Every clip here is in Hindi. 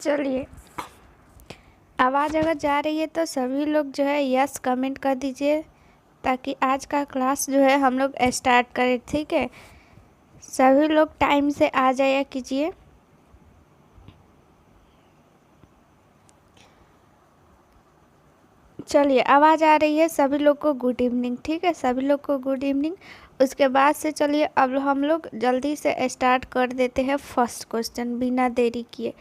चलिए, आवाज़ अगर जा रही है तो सभी लोग जो है यस कमेंट कर दीजिए, ताकि आज का क्लास जो है हम लोग स्टार्ट करें। ठीक है, सभी लोग टाइम से आ जाया कीजिए। चलिए, आवाज़ आ रही है, सभी लोग को गुड इवनिंग। ठीक है, सभी लोग को गुड इवनिंग। उसके बाद से चलिए अब हम लोग जल्दी से स्टार्ट कर देते हैं फर्स्ट क्वेश्चन बिना देरी किए।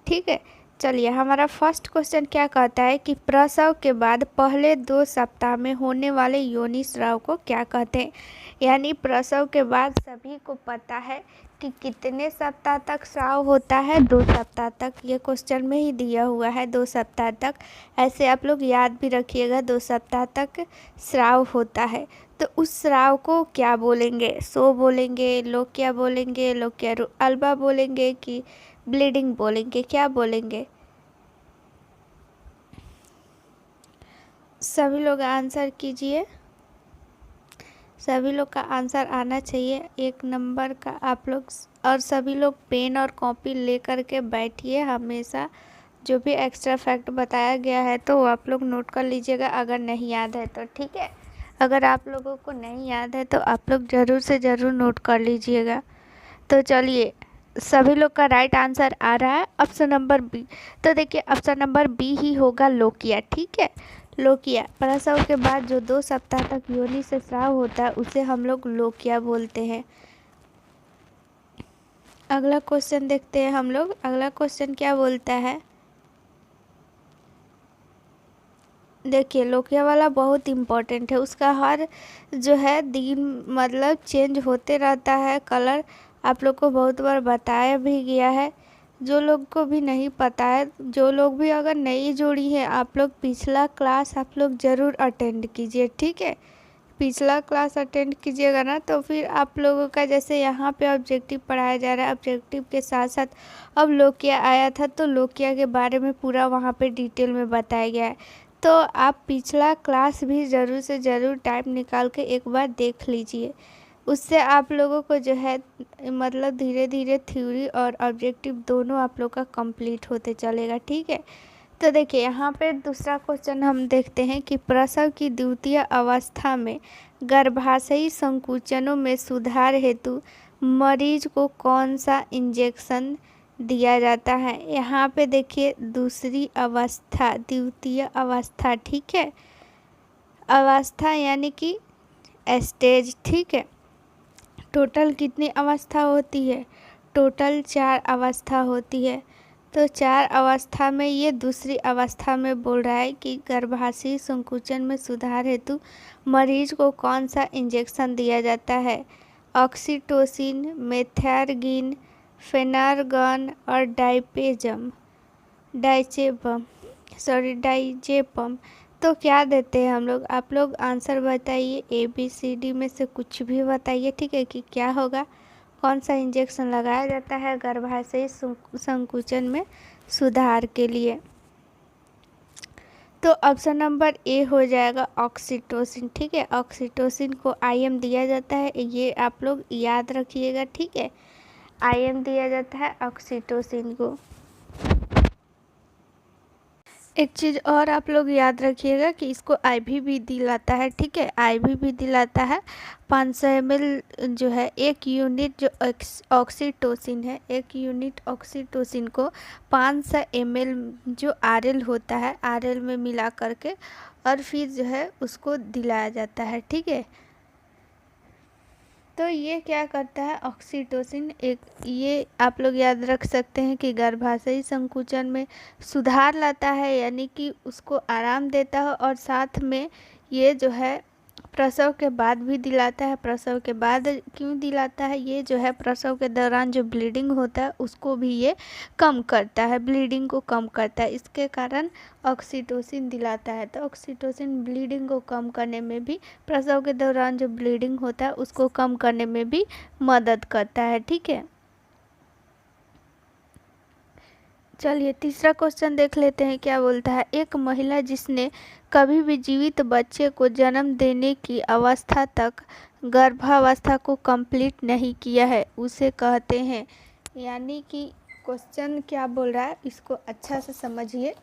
ठीक है, चलिए हमारा फर्स्ट क्वेश्चन क्या कहता है कि प्रसव के बाद पहले 2 सप्ताह में होने वाले योनि स्राव को क्या कहते हैं। यानी प्रसव के बाद सभी को पता है कि कितने सप्ताह तक स्राव होता है, 2 सप्ताह तक। ये क्वेश्चन में ही दिया हुआ है 2 सप्ताह तक। ऐसे आप लोग याद भी रखिएगा, 2 सप्ताह तक स्राव होता है। तो उस स्राव को क्या बोलेंगे? सो बोलेंगे, लोकिया बोलेंगे, लोकिया अल्बा बोलेंगे कि ब्लीडिंग बोलेंगे? क्या बोलेंगे? सभी लोग आंसर कीजिए। सभी लोग का आंसर आना चाहिए 1 नंबर का आप लोग। और सभी लोग पेन और कॉपी लेकर के बैठिए। हमेशा जो भी एक्स्ट्रा फैक्ट बताया गया है तो वो आप लोग नोट कर लीजिएगा, अगर नहीं याद है तो। ठीक है, अगर आप लोगों को नहीं याद है तो आप लोग ज़रूर से ज़रूर नोट कर लीजिएगा। तो चलिए, सभी लोग का राइट आंसर आ रहा है ऑप्शन नंबर बी। तो देखिए, ऑप्शन नंबर बी ही होगा लोकिया। ठीक है, लोकिया। प्रसव के बाद जो 2 सप्ताह तक योनि से स्राव होता है उसे हम लोग लोकिया बोलते हैं। अगला क्वेश्चन देखते हैं हम लोग। अगला क्वेश्चन क्या बोलता है? देखिए, लोकिया वाला बहुत इम्पोर्टेंट है। उसका हर जो है दिन मतलब चेंज होते रहता है कलर। आप लोग को बहुत बार बताया भी गया है। जो लोग को भी नहीं पता है, जो लोग भी अगर नई जोड़ी है, आप लोग पिछला क्लास आप लोग ज़रूर अटेंड कीजिए। ठीक है, पिछला क्लास अटेंड कीजिएगा ना तो फिर आप लोगों का जैसे यहाँ पे ऑब्जेक्टिव पढ़ाया जा रहा है, ऑब्जेक्टिव के साथ साथ अब लोकिया आया था तो लोकिया के बारे में पूरा वहाँ पे डिटेल में बताया गया है। तो आप पिछला क्लास भी ज़रूर से ज़रूर टाइम निकाल के एक बार देख लीजिए। उससे आप लोगों को जो है मतलब धीरे धीरे थ्योरी और ऑब्जेक्टिव दोनों आप लोग का कंप्लीट होते चलेगा। ठीक है, तो देखिए यहाँ पे दूसरा क्वेश्चन हम देखते हैं कि प्रसव की द्वितीय अवस्था में गर्भाशयी संकुचनों में सुधार हेतु मरीज को कौन सा इंजेक्शन दिया जाता है। यहाँ पे देखिए दूसरी अवस्था, द्वितीय अवस्था। ठीक है, अवस्था यानी कि स्टेज। ठीक है, टोटल कितनी अवस्था होती है? टोटल 4 अवस्था होती है। तो 4 अवस्था में ये दूसरी अवस्था में बोल रहा है कि गर्भाशयी संकुचन में सुधार हेतु मरीज को कौन सा इंजेक्शन दिया जाता है। ऑक्सीटोसिन, मेथार्गिन, फेनार्गन और डाइजेपम। तो क्या देते हैं हम लोग? आप लोग आंसर बताइए, ABCD में से कुछ भी बताइए। ठीक है, कि क्या होगा, कौन सा इंजेक्शन लगाया जाता है गर्भाशयी संकुचन में सुधार के लिए। तो ऑप्शन नंबर ए हो जाएगा ऑक्सीटोसिन। ठीक है, ऑक्सीटोसिन को IM दिया जाता है, ये आप लोग याद रखिएगा। ठीक है, IM दिया जाता है ऑक्सीटोसिन को। एक चीज़ और आप लोग याद रखिएगा कि इसको IV भी दिलाता है। ठीक है, IV भी दिलाता है। 500 ml जो है 1 यूनिट जो ऑक्सीटोसिन है, 1 यूनिट ऑक्सीटोसिन को 500 ml जो RL होता है, RL में मिला करके और फिर जो है उसको दिलाया जाता है। ठीक है, तो ये क्या करता है ऑक्सीटोसिन, एक ये आप लोग याद रख सकते हैं कि गर्भाशयी संकुचन में सुधार लाता है, यानी कि उसको आराम देता है। और साथ में ये जो है प्रसव के बाद भी दिलाता है। प्रसव के बाद क्यों दिलाता है? ये जो है प्रसव के दौरान जो ब्लीडिंग होता है उसको भी ये कम करता है, ब्लीडिंग को कम करता है, इसके कारण ऑक्सीटोसिन दिलाता है। तो ऑक्सीटोसिन ब्लीडिंग को कम करने में भी, प्रसव के दौरान जो ब्लीडिंग होता है उसको कम करने में भी मदद करता है। ठीक है, चलिए तीसरा क्वेश्चन देख लेते हैं क्या बोलता है। एक महिला जिसने कभी भी जीवित बच्चे को जन्म देने की अवस्था तक गर्भावस्था को कंप्लीट नहीं किया है उसे कहते हैं। यानी कि क्वेश्चन क्या बोल रहा है इसको अच्छा से समझिए।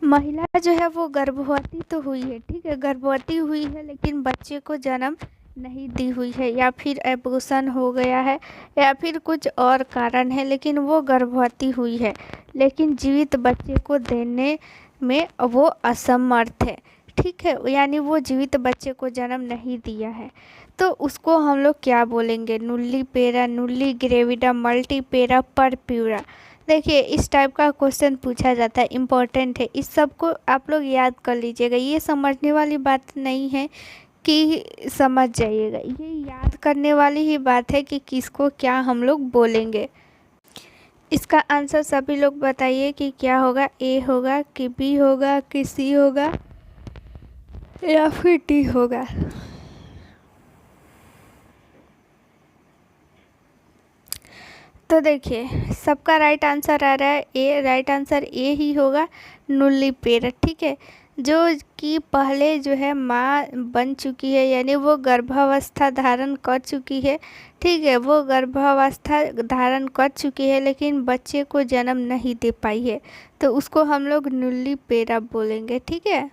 महिला जो है वो गर्भवती तो हुई है, ठीक है, गर्भवती हुई है लेकिन बच्चे को जन्म नहीं दी हुई है, या फिर एबॉर्शन हो गया है, या फिर कुछ और कारण है, लेकिन वो गर्भवती हुई है लेकिन जीवित बच्चे को देने में वो असमर्थ है, ठीक है, यानी वो जीवित बच्चे को जन्म नहीं दिया है। तो उसको हम लोग क्या बोलेंगे? नुल्लीपेरा, नुल्ली ग्रेविडा, मल्टीपेरा, परप्यूरा। देखिए इस टाइप का क्वेश्चन पूछा जाता है, इम्पोर्टेंट है, इस सब को आप लोग याद कर लीजिएगा। ये समझने वाली बात नहीं है कि समझ जाइएगा, ये याद करने वाली ही बात है कि किसको क्या हम लोग बोलेंगे। इसका आंसर सभी लोग बताइए कि क्या होगा, ए होगा कि बी होगा कि सी होगा या फिर डी होगा। तो देखिए सबका राइट आंसर आ रहा है ए, राइट आंसर ए ही होगा, नुल्लीपेरा, ठीक है, जो कि पहले जो है माँ बन चुकी है, यानी वो गर्भावस्था धारण कर चुकी है, ठीक है, वो गर्भावस्था धारण कर चुकी है लेकिन बच्चे को जन्म नहीं दे पाई है, तो उसको हम लोग नुल्लीपेरा बोलेंगे, ठीक है।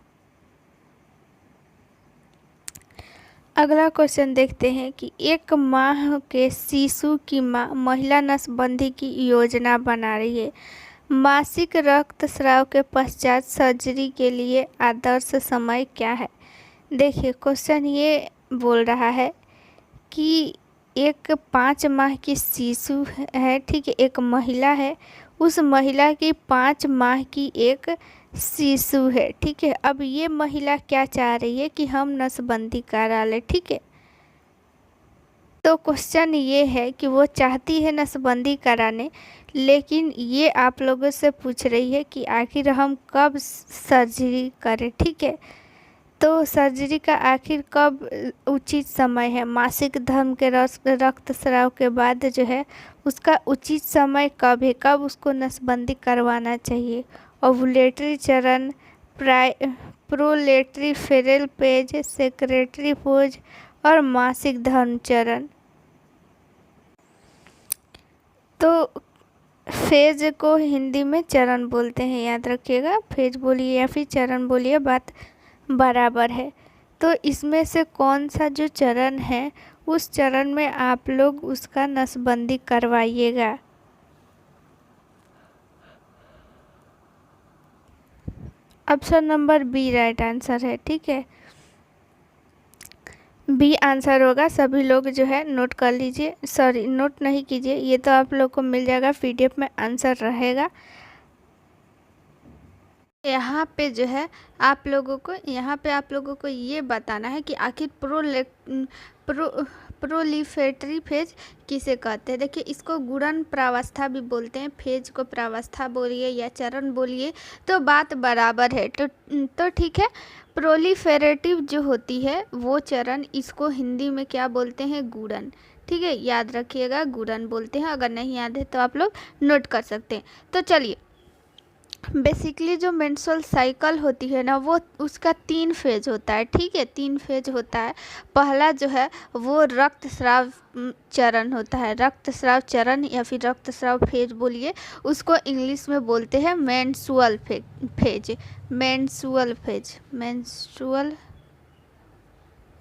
अगला क्वेश्चन देखते हैं कि एक माह के शिशु की माँ महिला नसबंदी की योजना बना रही है, मासिक रक्तस्राव के पश्चात सर्जरी के लिए आदर्श समय क्या है? देखिए क्वेश्चन ये बोल रहा है कि एक 5 माह की शिशु है, ठीक है, एक महिला है, उस महिला की 5 माह की एक शिशु है, ठीक है। अब ये महिला क्या चाह रही है कि हम नसबंदी करा ले, ठीक है। तो क्वेश्चन ये है कि वो चाहती है नसबंदी कराने, लेकिन ये आप लोगों से पूछ रही है कि आखिर हम कब सर्जरी करें, ठीक है। तो सर्जरी का आखिर कब उचित समय है? मासिक धर्म के रक्तस्राव के बाद जो है उसका उचित समय कब है, कब उसको नसबंदी करवाना चाहिए? ओवुलेटरी चरण, प्रोलेटरी फेरल पेज, सेक्रेटरी पोज और मासिक धर्म चरण। तो फेज को हिंदी में चरण बोलते हैं, याद रखिएगा, फेज बोलिए या फिर चरण बोलिए, बात बराबर है। तो इसमें से कौन सा जो चरण है उस चरण में आप लोग उसका नसबंदी करवाइएगा। Option number B right answer है, ठीक है, बी आंसर होगा। सभी लोग जो है नोट कर लीजिए, सॉरी नोट नहीं कीजिए, ये तो आप लोग को मिल जाएगा, पीडीएफ में आंसर रहेगा। यहाँ पे जो है आप लोगों को ये बताना है कि आखिर प्रोलिफेटरी फेज किसे कहते हैं। देखिए इसको गुणन प्रावस्था भी बोलते हैं, फेज को प्रावस्था बोलिए या चरण बोलिए, तो बात बराबर है। तो ठीक है, प्रोलिफेरेटिव जो होती है वो चरण, इसको हिंदी में क्या बोलते हैं? गुणन, ठीक है, याद रखिएगा, गुणन बोलते हैं। अगर नहीं याद है तो आप लोग नोट कर सकते हैं। तो चलिए, बेसिकली जो मेंस्ट्रुअल साइकिल होती है ना, वो उसका 3 फेज होता है, ठीक है, 3 फेज होता है। पहला जो है वो रक्तस्राव चरण होता है, रक्तस्राव चरण या फिर रक्तस्राव फेज बोलिए, उसको इंग्लिश में बोलते हैं मेंस्ट्रुअल फेज, मेंस्ट्रुअल,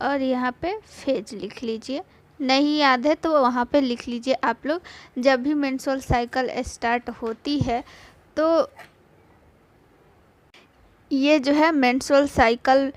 और यहाँ पे फेज लिख लीजिए, नहीं याद है तो वहाँ पे लिख लीजिए आप लोग। जब भी मेंस्ट्रुअल साइकिल स्टार्ट होती है तो ये जो है मेंस्ट्रुअल साइकिल,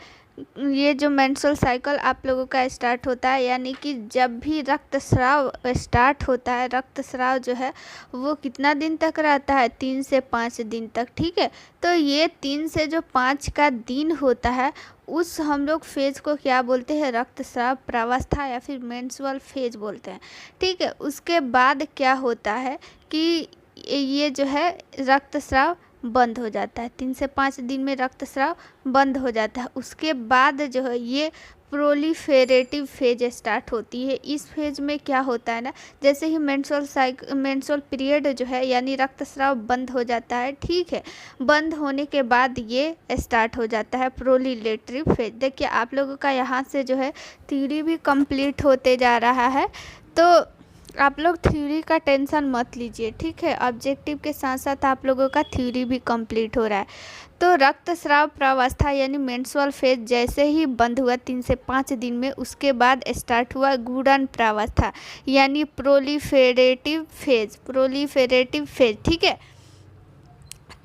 ये जो मेंस्ट्रुअल साइकिल आप लोगों का स्टार्ट होता है, यानी कि जब भी रक्तस्राव स्टार्ट होता है, रक्तस्राव जो है वो कितना दिन तक रहता है? 3 से 5 दिन तक, ठीक है। तो ये 3 से जो 5 का दिन होता है उस हम लोग फेज को क्या बोलते हैं? रक्तस्राव प्रावस्था या फिर मेंस्ट्रुअल फेज बोलते हैं, ठीक है। उसके बाद क्या होता है कि ये जो है रक्तस्राव बंद हो जाता है, 3 से 5 दिन में रक्तस्राव बंद हो जाता है। उसके बाद जो है ये प्रोलिफेरेटिव फेज स्टार्ट होती है। इस फेज में क्या होता है ना, जैसे ही मेंस्ट्रुअल पीरियड जो है यानी रक्तस्राव बंद हो जाता है, ठीक है, बंद होने के बाद ये स्टार्ट हो जाता है प्रोलिलेटरी फेज। देखिए आप लोगों का यहाँ से जो है थ्योरी भी कंप्लीट होते जा रहा है। तो आप लोग थ्योरी का टेंशन मत लीजिए, ठीक है। ऑब्जेक्टिव के साथ साथ आप लोगों का थ्योरी भी कंप्लीट हो रहा है। तो रक्तस्राव प्रावस्था यानी मेंस्ट्रुअल फेज जैसे ही बंद हुआ 3 से 5 दिन में, उसके बाद स्टार्ट हुआ गुड़न प्रावस्था यानी प्रोलिफेरेटिव फेज, ठीक है।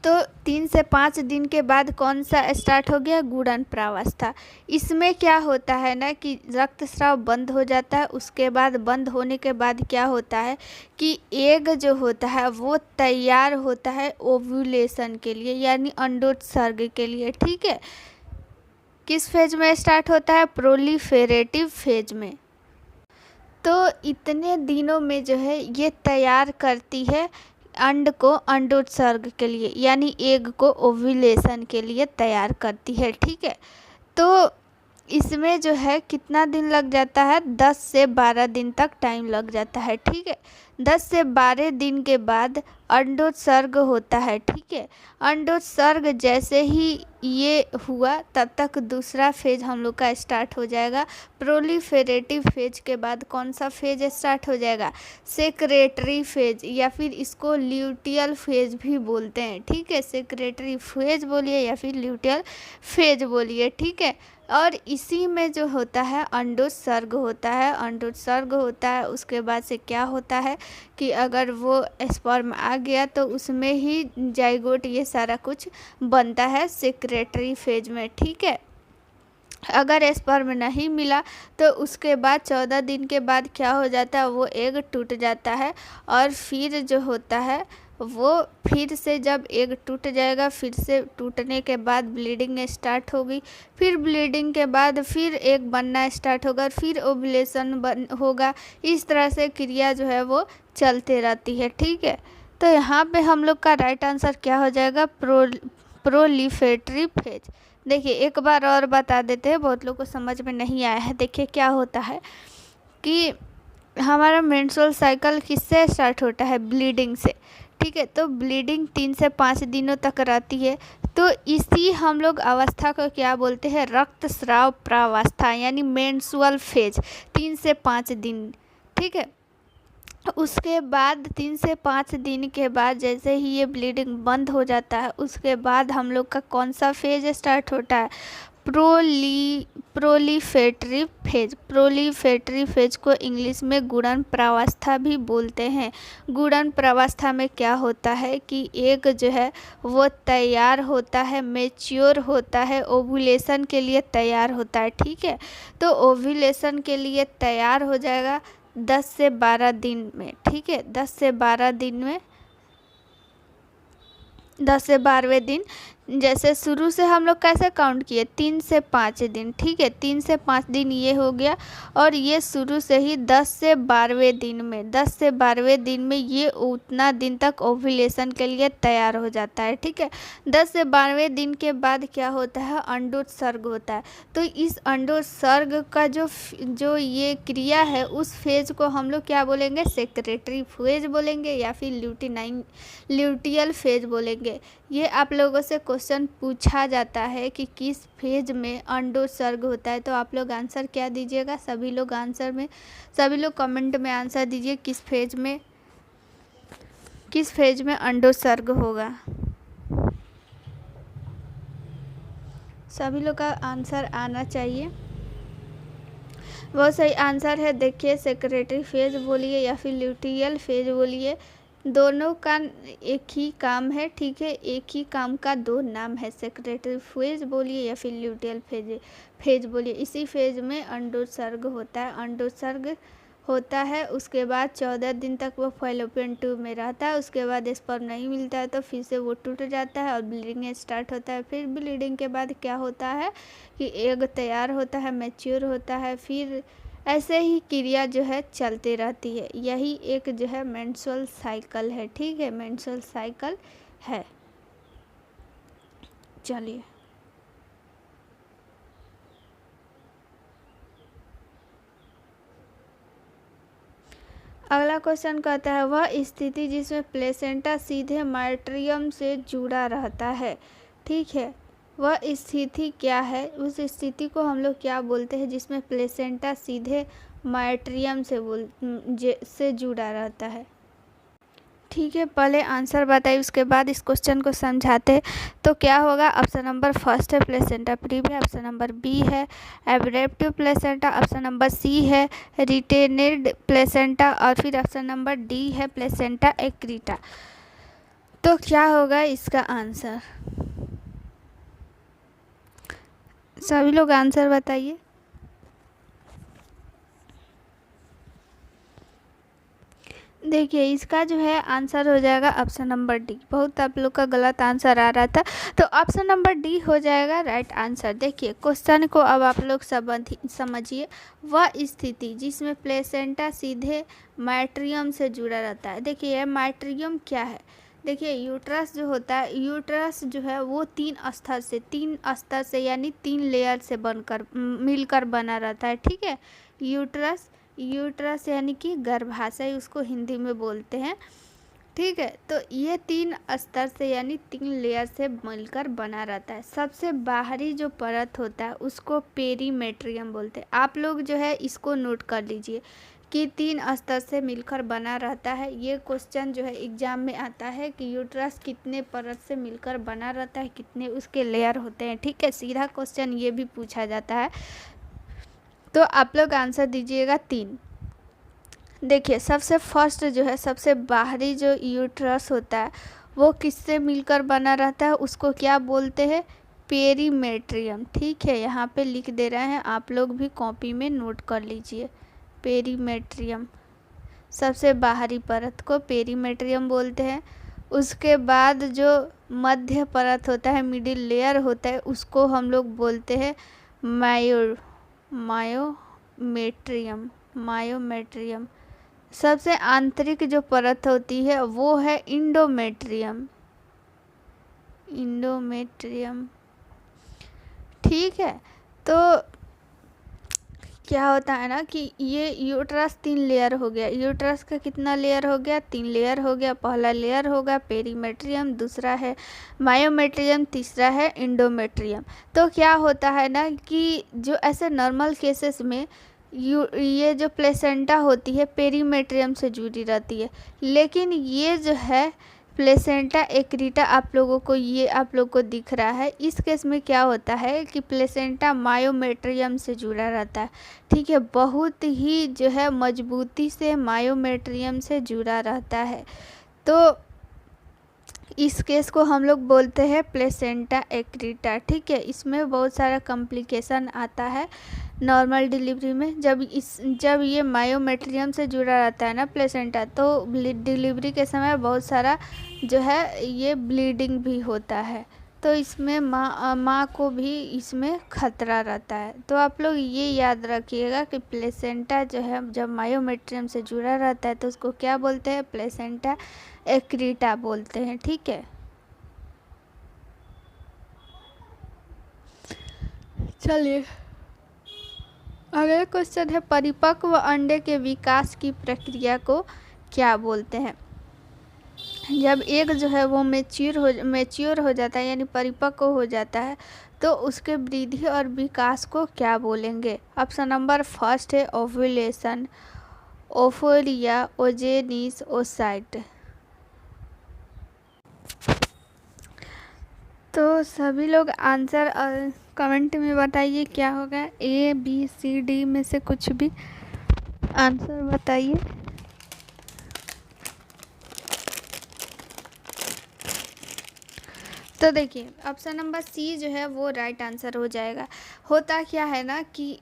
तो 3 से 5 दिन के बाद कौन सा स्टार्ट हो गया, गुड़न प्रावस्था। इसमें क्या होता है ना कि रक्तस्राव बंद हो जाता है। उसके बाद बंद होने के बाद क्या होता है कि एग जो होता है वो तैयार होता है ओव्यूलेशन के लिए यानी अंडोत्सर्ग के लिए, ठीक है। किस फेज में स्टार्ट होता है, प्रोलिफेरेटिव फेज में। तो इतने दिनों में जो है ये तैयार करती है अंड को अंडोत्सर्ग के लिए यानी एग को ओव्यूलेशन के लिए तैयार करती है, ठीक है। तो इसमें जो है कितना दिन लग जाता है, 10 से 12 दिन तक टाइम लग जाता है, ठीक है। 10 से 12 दिन के बाद अंडोत्सर्ग होता है, ठीक है। अंडोत्सर्ग जैसे ही ये हुआ तब तक दूसरा फेज हम लोग का स्टार्ट हो जाएगा। प्रोलिफेरेटिव फेज के बाद कौन सा फेज स्टार्ट हो जाएगा, सेक्रेटरी फेज या फिर इसको ल्यूटियल फेज भी बोलते हैं, ठीक है। सेक्रेटरी फेज बोलिए या फिर ल्यूटियल फेज बोलिए, ठीक है। और इसी में जो होता है अंडोत्सर्ग होता है। उसके बाद से क्या होता है कि अगर वो स्पर्म आ गया तो उसमें ही जाइगोट ये सारा कुछ बनता है सेक्रेटरी फेज में, ठीक है। अगर स्पर्म नहीं मिला तो उसके बाद 14 दिन के बाद क्या हो जाता है, वो एग टूट जाता है। और फिर जो होता है वो फिर से जब एग टूट जाएगा, फिर से टूटने के बाद ब्लीडिंग स्टार्ट होगी। फिर ब्लीडिंग के बाद फिर एग बनना स्टार्ट होगा, फिर ओव्यूलेशन होगा। इस तरह से क्रिया जो है वो चलते रहती है, ठीक है। तो यहाँ पे हम लोग का राइट आंसर क्या हो जाएगा, प्रोलिफेरेटिव फेज। देखिए एक बार और बता देते हैं, बहुत लोग को समझ में नहीं आया है। देखिए क्या होता है कि हमारा मेंस्ट्रुअल साइकिल किससे स्टार्ट होता है, ब्लीडिंग से, ठीक है। तो ब्लीडिंग 3 से 5 दिनों तक रहती है। तो इसी हम लोग अवस्था को क्या बोलते हैं, रक्तस्राव प्रावस्था यानी मेंस्ट्रुअल फेज 3 से 5 दिन, ठीक है। उसके बाद 3 से 5 दिन के बाद जैसे ही ये ब्लीडिंग बंद हो जाता है, उसके बाद हम लोग का कौन सा फेज स्टार्ट होता है, प्रोलिफेरेटिव फेज को इंग्लिश में गुड़न प्रावस्था भी बोलते हैं। गुड़न प्रावस्था में क्या होता है कि एग जो है वो तैयार होता है, मैच्योर होता है, ओव्यूलेशन के लिए तैयार होता है, ठीक है। तो ओव्यूलेशन के लिए तैयार हो जाएगा 10 से 12 दिन में, ठीक है। 10 से 12 दिन में 10 से 12वें दिन, जैसे शुरू से हम लोग कैसे काउंट किए, 3 से 5 दिन, ठीक है। 3 से 5 दिन ये हो गया। और ये शुरू से ही 10 से 12वें दिन में ये उतना दिन तक ओव्यूलेशन के लिए तैयार हो जाता है, ठीक है। 10 से 12वें दिन के बाद क्या होता है, अंडोत्सर्ग होता है। तो इस अंडोत्सर्ग का जो ये क्रिया है, उस फेज को हम लोग क्या बोलेंगे, सेक्रेटरी फेज बोलेंगे या फिर ल्यूटियल फेज बोलेंगे। ये आप लोगों से क्वेश्चन पूछा जाता है कि किस फेज में अंडोत्सर्ग होता है, तो आप लोग आंसर क्या दीजिएगा, सभी लोग कमेंट में आंसर दीजिए किस फेज में अंडोत्सर्ग होगा। सभी लोग का आंसर आना चाहिए। वो सही आंसर है, देखिए सेक्रेटरी फेज बोलिए या फिर ल्यूटियल फेज बोलिए, दोनों का एक ही काम है, ठीक है। एक ही काम का दो नाम है, सेक्रेटरी फेज बोलिए या फिर ल्यूटियल फेज बोलिए। इसी फेज में अंडोत्सर्ग होता है। उसके बाद 14 दिन तक वो फैलोपियन ट्यूब में रहता है। उसके बाद स्पर्म नहीं मिलता है तो फिर से वो टूट जाता है और ब्लीडिंग स्टार्ट होता है। फिर ब्लीडिंग के बाद क्या होता है कि एग तैयार होता है, मैच्योर होता है। फिर ऐसे ही क्रिया जो है चलती रहती है। यही एक जो है मेंस्ट्रुअल साइकिल है, ठीक है, मेंस्ट्रुअल साइकिल है। चलिए अगला क्वेश्चन कहता है, वह स्थिति जिसमें प्लेसेंटा सीधे माइट्रियम से जुड़ा रहता है, ठीक है। वह स्थिति क्या है, उस स्थिति को हम लोग क्या बोलते हैं जिसमें प्लेसेंटा सीधे माइट्रियम से जुड़ा रहता है। ठीक है, पहले आंसर बताइए, उसके बाद इस क्वेश्चन को समझाते हैं। तो क्या होगा, ऑप्शन नंबर फर्स्ट है placenta previa, option number B है abruptive placenta, option number C है रिटेनेड प्लेसेंटा और फिर ऑप्शन नंबर डी है प्लेसेंटा एक्रीटा। तो क्या होगा इसका आंसर, सभी लोग आंसर बताइए। देखिए इसका जो है आंसर हो जाएगा ऑप्शन नंबर डी। बहुत आप लोग का गलत आंसर आ रहा था, तो ऑप्शन नंबर डी हो जाएगा राइट आंसर। देखिए क्वेश्चन को अब आप लोग समझिए, वह स्थिति जिसमें प्लेसेंटा सीधे माइट्रियम से जुड़ा रहता है। देखिए यह माइट्रियम क्या है, देखिए यूट्रस जो होता है, यूट्रस जो है वो तीन स्तर से यानी 3 लेयर से बनकर मिलकर बना रहता है। ठीक है, यूट्रस यानी कि गर्भाशय उसको हिंदी में बोलते हैं। ठीक है, तो ये 3 स्तर से यानी 3 लेयर से मिलकर बना रहता है। सबसे बाहरी जो परत होता है उसको पेरीमेट्रियम बोलते हैं। आप लोग जो है इसको नोट कर लीजिए कि 3 स्तर से मिलकर बना रहता है। ये क्वेश्चन जो है एग्जाम में आता है कि यूट्रस कितने परत से मिलकर बना रहता है, कितने उसके लेयर होते हैं। ठीक है, सीधा क्वेश्चन ये भी पूछा जाता है, तो आप लोग आंसर दीजिएगा 3। देखिए सबसे फर्स्ट जो है, सबसे बाहरी जो यूट्रस होता है वो किससे मिलकर बना रहता है, उसको क्या बोलते हैं, पेरीमेट्रियम। ठीक है, यहाँ पे लिख दे रहे हैं, आप लोग भी कॉपी में नोट कर लीजिए। पेरीमेट्रियम, सबसे बाहरी परत को पेरीमेट्रियम बोलते हैं। उसके बाद जो मध्य परत होता है, मिडिल लेयर होता है, उसको हम लोग बोलते हैं मायोमेट्रियम। सबसे आंतरिक जो परत होती है वो है इंडोमेट्रियम। ठीक है, तो क्या होता है ना कि ये यूट्रस 3 लेयर हो गया। यूट्रस का कितना लेयर हो गया, 3 लेयर हो गया। पहला लेयर होगा पेरीमेट्रियम, दूसरा है मायोमेट्रियम, तीसरा है इंडोमेट्रियम। तो क्या होता है ना कि जो ऐसे नॉर्मल केसेस में ये जो प्लेसेंटा होती है पेरीमेट्रियम से जुड़ी रहती है, लेकिन ये जो है प्लेसेंटा एक्रीटा आप लोग को दिख रहा है, इस केस में क्या होता है कि प्लेसेंटा मायोमेट्रियम से जुड़ा रहता है। ठीक है, बहुत ही जो है मजबूती से मायोमेट्रियम से जुड़ा रहता है। तो इस केस को हम लोग बोलते हैं प्लेसेंटा एक्रीटा। ठीक है, इसमें बहुत सारा कॉम्प्लिकेशन आता है नॉर्मल डिलीवरी में। जब ये मायोमेट्रियम से जुड़ा रहता है ना प्लेसेंटा, तो डिलीवरी के समय बहुत सारा जो है ये ब्लीडिंग भी होता है, तो इसमें माँ को भी इसमें खतरा रहता है। तो आप लोग ये याद रखिएगा कि प्लेसेंटा जो है जब मायोमेट्रियम से जुड़ा रहता है तो उसको क्या बोलते हैं, प्लेसेंटा एक्रीटा बोलते हैं। ठीक है, चलिए अगला क्वेश्चन है, परिपक्व अंडे के विकास की प्रक्रिया को क्या बोलते हैं। जब एग जो है वो मैच्योर हो जाता है यानी परिपक्व हो जाता है, तो उसके वृद्धि और विकास को क्या बोलेंगे। ऑप्शन नंबर फर्स्ट है ओव्यूलेशन, ओफोरिया, ओजेनिस, ओसाइट। तो सभी लोग आंसर कमेंट में बताइए क्या होगा, ए बी सी डी में से कुछ भी आंसर बताइए। तो देखिए ऑप्शन नंबर सी जो है वो राइट आंसर हो जाएगा। होता क्या है ना कि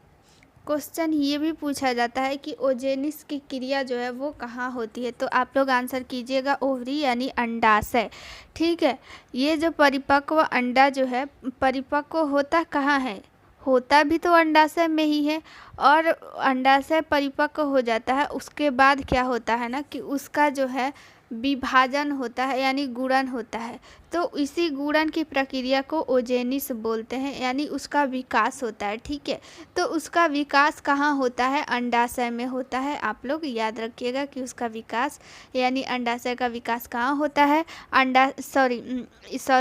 क्वेश्चन ये भी पूछा जाता है कि ओजेनिस की क्रिया जो है वो कहाँ होती है, तो आप लोग आंसर कीजिएगा ओवरी यानी अंडाशय। ठीक है, ये जो परिपक्व अंडा जो है परिपक्व होता कहाँ है, होता भी तो अंडाशय में ही है, और अंडाशय परिपक्व हो जाता है, उसके बाद क्या होता है ना कि उसका जो है विभाजन होता है यानी गुणन होता है। तो इसी गुणन की प्रक्रिया को ओजेनिस बोलते हैं, यानी उसका विकास होता है। ठीक है, तो उसका विकास कहाँ होता है? अंडाशय में होता है। आप लोग याद रखिएगा कि उसका विकास यानी अंडाशय का विकास कहाँ होता है?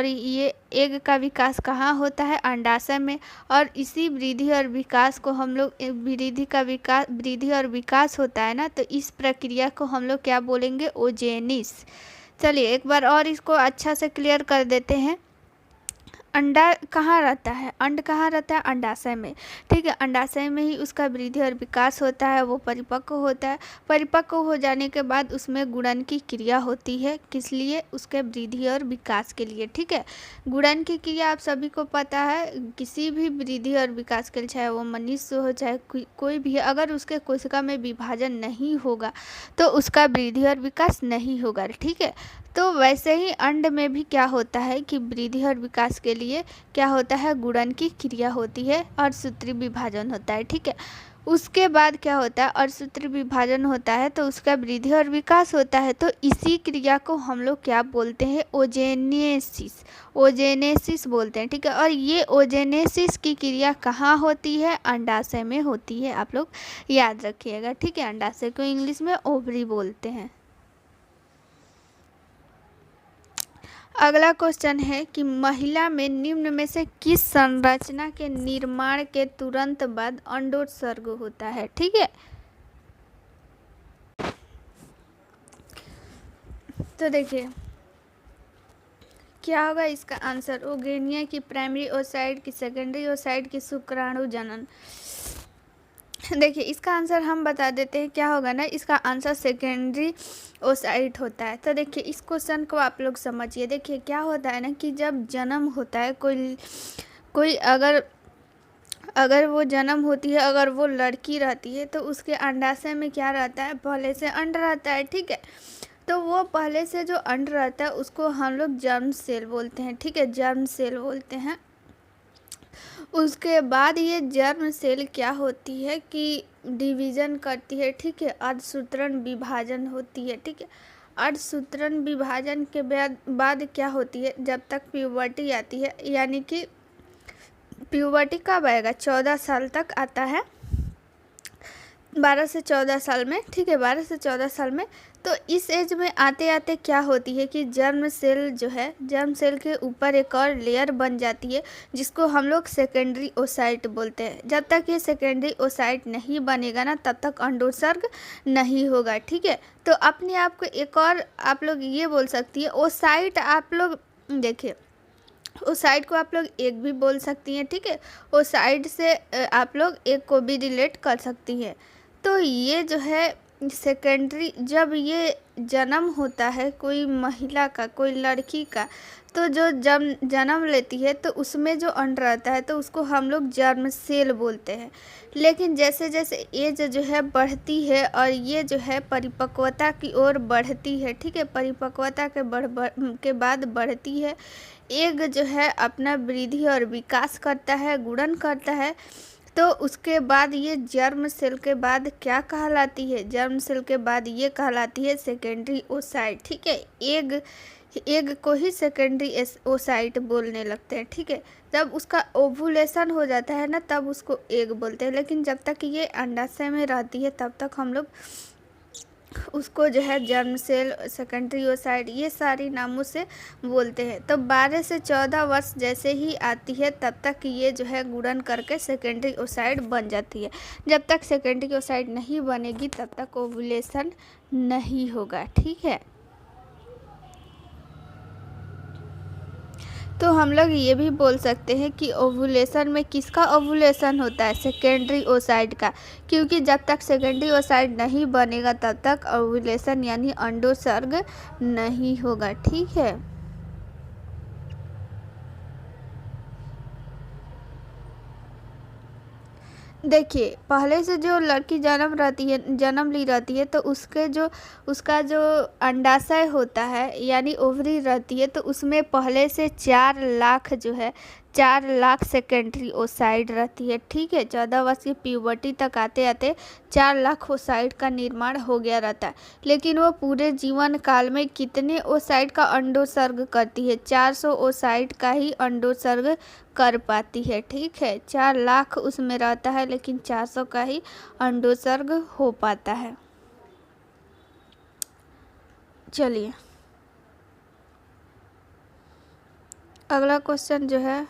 ये एग का विकास कहाँ होता है? अंडाशय में। और इसी वृद्धि और विकास को हम लोग वृद्धि और विकास होता है ना, तो इस प्रक्रिया को हम लोग क्या बोलेंगे? ओजेनिस। चलिए एक बार और इसको अच्छा से क्लियर कर देते हैं। अंडा कहाँ रहता है? अंड कहाँ रहता है? अंडाशय में। ठीक है, अंडाशय में ही उसका वृद्धि और विकास होता है, वो परिपक्व होता है। परिपक्व हो जाने के बाद उसमें गुणन की क्रिया होती है। किस लिए? उसके वृद्धि और विकास के लिए। ठीक है, गुणन की क्रिया आप सभी को पता है, किसी भी वृद्धि और विकास के लिए, चाहे वो मनुष्य हो चाहे कोई भी, अगर उसके कोशिका में विभाजन नहीं होगा तो उसका वृद्धि और विकास नहीं होगा। ठीक है, तो वैसे ही अंड में भी क्या होता है कि वृद्धि और विकास के लिए क्या होता है? गुणन की क्रिया होती है और सूत्री विभाजन होता है। ठीक है, उसके बाद क्या होता है? और सूत्री विभाजन होता है तो उसका वृद्धि और विकास होता है। तो इसी क्रिया को हम लोग क्या बोलते हैं? ओजेनेसिस। ओजेनेसिस बोलते हैं। ठीक है, और ये ओजेनेसिस की क्रिया कहाँ होती है? अंडाशय में होती है। आप लोग याद रखिएगा। ठीक है, अंडाशय को इंग्लिश में ओवरी बोलते हैं। अगला क्वेश्चन है कि महिला में निम्न में से किस संरचना के निर्माण के तुरंत बाद अंडोत्सर्ग होता है? ठीक है, तो देखिए क्या होगा इसका आंसर? ओगेनिया की प्राइमरी ओसाइड की सेकेंडरी ओसाइड की शुक्राणु जनन। देखिए इसका आंसर हम बता देते हैं। क्या होगा ना, इसका आंसर सेकेंडरी ओसाइट होता है। तो देखिए इस क्वेश्चन को आप लोग समझिए। देखिए क्या होता है ना कि जब जन्म होता है कोई अगर वो जन्म होती है, अगर वो लड़की रहती है तो उसके अंडाशय में क्या रहता है? पहले से अंड रहता है। ठीक है, तो वो पहले से जो अंड रहता है उसको हम लोग जर्म सेल बोलते हैं। ठीक है, जर्म सेल बोलते हैं। उसके बाद ये जर्म सेल क्या होती है कि डिवीज़न करती है। ठीक है, अर्धसूत्रण विभाजन होती है। ठीक है, अर्धसूत्रण विभाजन के बाद क्या होती है? जब तक प्यूबर्टी आती है, यानी कि प्यूबर्टी कब आएगा? 14 साल तक आता है, 12 से 14 साल में। ठीक है, 12 से 14 साल में। तो इस एज में आते आते क्या होती है कि जर्म सेल जो है, जर्म सेल के ऊपर एक और लेयर बन जाती है जिसको हम लोग सेकेंडरी ओसाइट बोलते हैं। जब तक ये सेकेंडरी ओसाइट नहीं बनेगा ना, तब तक अंडोत्सर्ग नहीं होगा। ठीक है, तो अपने आप को एक और आप लोग ये बोल सकती है ओसाइट। आप लोग देखिए ओसाइट को आप लोग एक भी बोल सकती हैं। ठीक है, ओसाइट से आप लोग एक को भी रिलेट कर सकती हैं। तो ये जो है सेकेंडरी, जब ये जन्म होता है कोई महिला का, कोई लड़की का, तो जो जन्म लेती है तो उसमें जो अंड रहता है तो उसको हम लोग जर्म सेल बोलते हैं। लेकिन जैसे जैसे एज जो है बढ़ती है और ये जो है परिपक्वता की ओर बढ़ती है। ठीक है, परिपक्वता के बाद बढ़ती है, एग जो है अपना वृद्धि और विकास करता है, गुणन करता है। तो उसके बाद ये जर्म सेल के बाद क्या कहलाती है? जर्म सेल के बाद ये कहलाती है सेकेंडरी ओसाइट। ठीक है, एग को ही सेकेंडरी ओसाइट बोलने लगते हैं। ठीक है, जब उसका ओवुलेशन हो जाता है ना, तब उसको एग बोलते हैं। लेकिन जब तक ये अंडाशय में रहती है तब तक हम लोग उसको जो है जर्म सेल, सेकेंडरी ओसाइट, ये सारी नामों से बोलते हैं। तो 12 से 14 वर्ष जैसे ही आती है तब तक ये जो है गुणन करके सेकेंडरी ओसाइट बन जाती है। जब तक सेकेंडरी ओसाइट नहीं बनेगी तब तक ओवुलेशन नहीं होगा। ठीक है, तो हम लोग ये भी बोल सकते हैं कि ओवुलेशन में किसका ओवुलेशन होता है? सेकेंडरी ओसाइट का, क्योंकि जब तक सेकेंडरी ओसाइट नहीं बनेगा तब तक ओवुलेशन यानी अंडोत्सर्ग नहीं होगा। ठीक है, देखिए पहले से जो लड़की जन्म ली रहती है तो उसका जो अंडाशय होता है यानी ओवरी रहती है, तो उसमें पहले से 4 लाख जो है 4 लाख सेकेंडरी ओसाइड रहती है। ठीक है, 14 वर्ष की प्यूबर्टी तक आते आते 4 लाख ओसाइड का निर्माण हो गया रहता है। लेकिन वो पूरे जीवन काल में कितने ओसाइड का अंडोत्सर्ग करती है? 400 ओसाइड का ही अंडोत्सर्ग कर पाती है। ठीक है, 4 लाख उसमें रहता है लेकिन 400 का ही अंडोत्सर्ग हो पाता है। चलिए अगला क्वेश्चन जो है,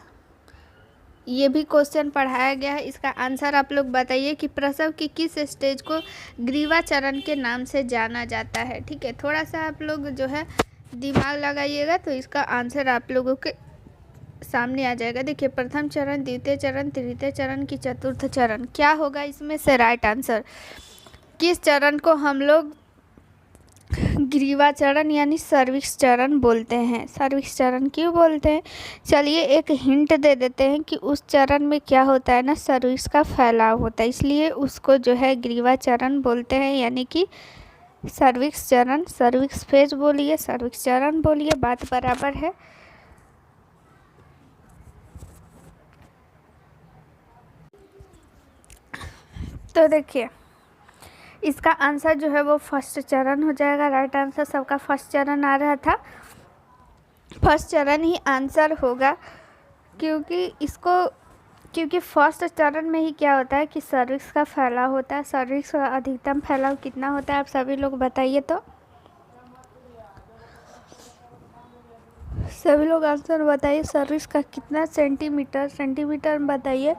ये भी क्वेश्चन पढ़ाया गया है, इसका आंसर आप लोग बताइए कि प्रसव की किस स्टेज को ग्रीवा चरण के नाम से जाना जाता है। ठीक है, थोड़ा सा आप लोग जो है दिमाग लगाइएगा तो इसका आंसर आप लोगों के सामने आ जाएगा। देखिए, प्रथम चरण, द्वितीय चरण, तृतीय चरण की चतुर्थ चरण, क्या होगा इसमें से राइट आंसर? किस चरण को हम लोग ग्रीवा चरण यानी सर्विक्स चरण बोलते हैं? सर्विक्स चरण क्यों बोलते हैं? चलिए एक हिंट दे देते हैं कि उस चरण में क्या होता है ना, सर्विक्स का फैलाव होता है, इसलिए उसको जो है ग्रीवा चरण बोलते हैं, यानी कि सर्विक्स चरण। सर्विक्स फेज बोलिए, सर्विक्स चरण बोलिए, बात बराबर है। तो देखिए इसका आंसर जो है वो फर्स्ट चरण हो जाएगा। राइट आंसर सबका फर्स्ट चरण आ रहा था, फर्स्ट चरण ही आंसर होगा, क्योंकि फर्स्ट चरण में ही क्या होता है कि सर्विक्स का फैलाव होता है। सर्विक्स का अधिकतम फैलाव कितना होता है आप सभी लोग बताइए तो, सभी लोग आंसर बताइए। सर्विक्स का कितना सेंटीमीटर में बताइए।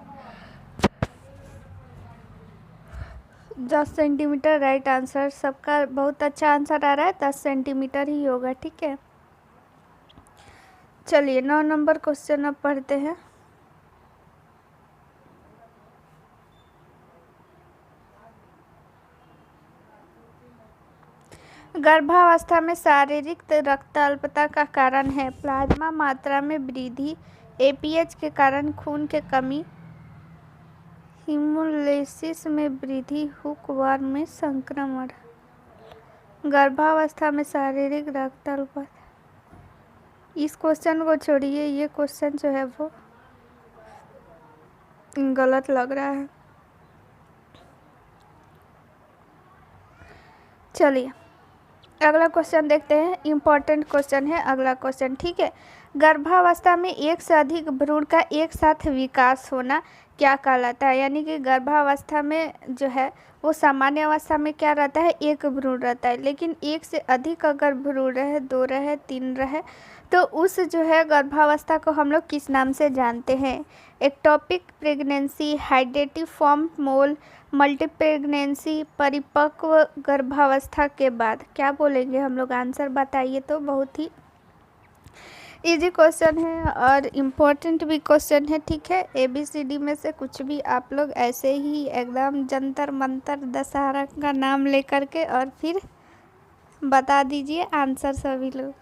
10 सेंटीमीटर राइट आंसर सबका, बहुत अच्छा आंसर आ रहा है, 10 सेंटीमीटर ही होगा। ठीक है, चलिए 9 नंबर क्वेश्चन अब पढ़ते हैं। गर्भावस्था में शारीरिक रक्त अल्पता का कारण है प्लाज्मा मात्रा में वृद्धि, एपीएच के कारण खून के कमी, हीमोलाइसिस में वृद्धि, हुकवर्म में संक्रमण। गर्भावस्था में शारीरिक रक्त अल्पता, इस क्वेश्चन को छोड़िए, ये क्वेश्चन जो है वो गलत लग रहा है। चलिए अगला क्वेश्चन देखते हैं, इम्पोर्टेंट क्वेश्चन है अगला क्वेश्चन। ठीक है, गर्भावस्था में एक से अधिक भ्रूण का एक साथ विकास होना क्या कहलाता है? यानी कि गर्भावस्था में जो है वो सामान्य अवस्था में क्या रहता है, एक भ्रूण रहता है, लेकिन एक से अधिक अगर भ्रूण रहे, 2 रहे, 3 रहे, तो उस जो है गर्भावस्था को हम लोग किस नाम से जानते हैं? एक्टोपिक प्रेगनेंसी, हाइड्रेटिव फॉर्म मोल, मल्टी प्रेगनेंसी, परिपक्व गर्भावस्था के बाद, क्या बोलेंगे हम लोग? आंसर बताइए तो। बहुत ही इजी क्वेश्चन है और इम्पोर्टेंट भी क्वेश्चन है। ठीक है, ABCD में से कुछ भी आप लोग ऐसे ही एकदम जंतर मंतर दशहरा का नाम लेकर के और फिर बता दीजिए आंसर सभी लोग।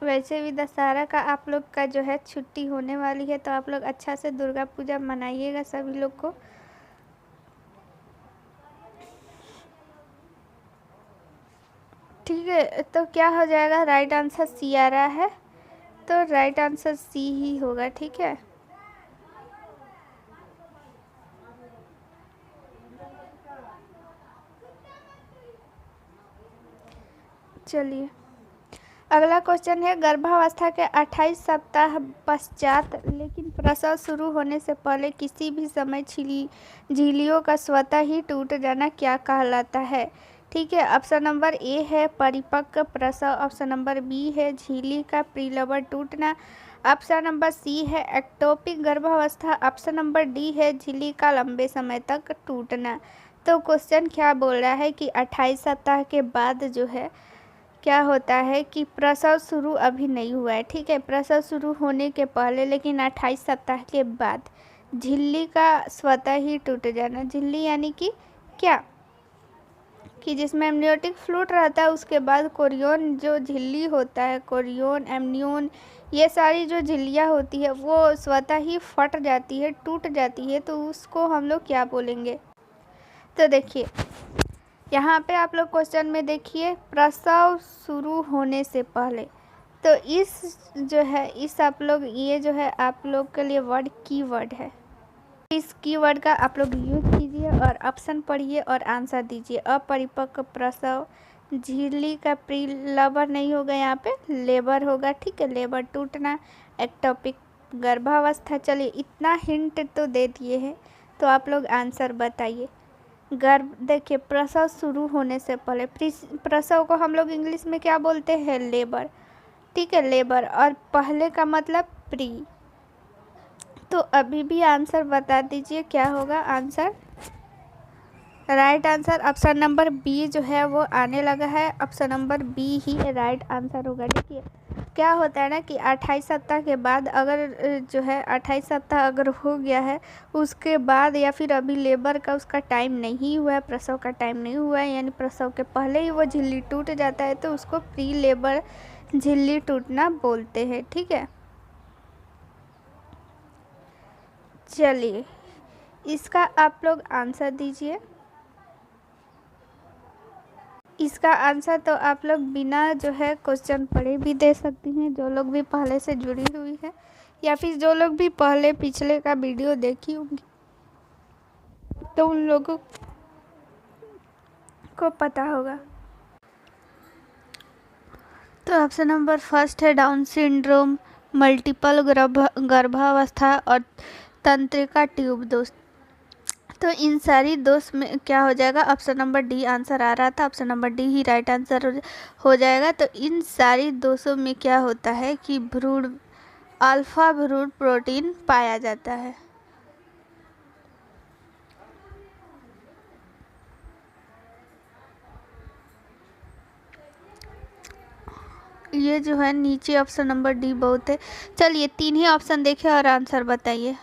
वैसे भी दशहरा का आप लोग का जो है छुट्टी होने वाली है, तो आप लोग अच्छा से दुर्गा पूजा मनाइएगा सभी लोग को। ठीक है, तो क्या हो जाएगा? राइट आंसर सी आ रहा है, तो राइट आंसर सी ही होगा। ठीक है, चलिए अगला क्वेश्चन है, गर्भावस्था के 28 सप्ताह पश्चात लेकिन प्रसव शुरू होने से पहले किसी भी समय झिल्लियों का स्वतः ही टूट जाना क्या कहलाता है? ठीक है, ऑप्शन नंबर ए है परिपक्व प्रसव, ऑप्शन नंबर बी है झिल्ली का प्रीलबर टूटना, ऑप्शन नंबर सी है एक्टोपिक गर्भावस्था, ऑप्शन नंबर डी है झिल्ली का लंबे समय तक टूटना। तो क्वेश्चन क्या बोल रहा है कि 28 सप्ताह के बाद जो है क्या होता है कि प्रसव शुरू अभी नहीं हुआ है। ठीक है, प्रसव शुरू होने के पहले लेकिन 28 सप्ताह के बाद झिल्ली का स्वतः ही टूट जाना। झिल्ली यानी कि क्या, कि जिसमें एमनियोटिक फ्लूइड रहता है, उसके बाद कोरियोन जो झिल्ली होता है, कोरियोन, एमनियोन, ये सारी जो झिल्लियाँ होती है वो स्वतः ही फट जाती है, टूट जाती है, तो उसको हम लोग क्या बोलेंगे? तो देखिए यहाँ पे आप लोग क्वेश्चन में देखिए, प्रसव शुरू होने से पहले, तो इस जो है इस आप लोग ये जो है आप लोग के लिए वर्ड कीवर्ड है। इस कीवर्ड का आप लोग यूज कीजिए और ऑप्शन पढ़िए और आंसर दीजिए। अपरिपक्व प्रसव, झिल्ली का प्री लेबर नहीं होगा, यहाँ पे लेबर होगा, ठीक है, लेबर टूटना, एक्टोपिक गर्भावस्था। चलिए इतना हिंट तो दे दिए हैं, तो आप लोग आंसर बताइए। गर्भ देखिए, प्रसव शुरू होने से पहले, प्रसव को हम लोग इंग्लिश में क्या बोलते हैं, लेबर, ठीक है, लेबर, और पहले का मतलब प्री। तो अभी भी आंसर बता दीजिए क्या होगा answer. Right answer option number B जो है वो आने लगा है। ऑप्शन नंबर बी ही राइट आंसर होगा। देखिए क्या होता है ना कि 28 सप्ताह के बाद अगर जो है 28 सप्ताह अगर हो गया है उसके बाद, या फिर अभी लेबर का उसका टाइम नहीं हुआ है, प्रसव का टाइम नहीं हुआ है, यानी प्रसव के पहले ही वो झिल्ली टूट जाता है, तो उसको प्री लेबर झिल्ली टूटना बोलते हैं, ठीक है। चलिए इसका आप लोग आंसर दीजिए। इसका आंसर तो आप लोग बिना जो है क्वेश्चन पढ़े भी दे सकती हैं, जो लोग भी पहले से जुड़ी हुई है, या फिर जो लोग भी पहले पिछले का वीडियो देखी होंगी, तो उन लोगों को पता होगा। तो ऑप्शन नंबर फर्स्ट है डाउन सिंड्रोम, मल्टीपल गर्भावस्था और तंत्रिका ट्यूब दोष। तो इन सारी दोष में क्या हो जाएगा, ऑप्शन नंबर डी आंसर आ रहा था, ऑप्शन नंबर डी ही राइट आंसर हो जाएगा। तो इन सारी दोषों में क्या होता है कि भ्रूण अल्फा भ्रूण प्रोटीन पाया जाता है। ये जो है नीचे ऑप्शन नंबर डी बहुत है। चलिए 3 ही ऑप्शन देखिए और आंसर बताइए।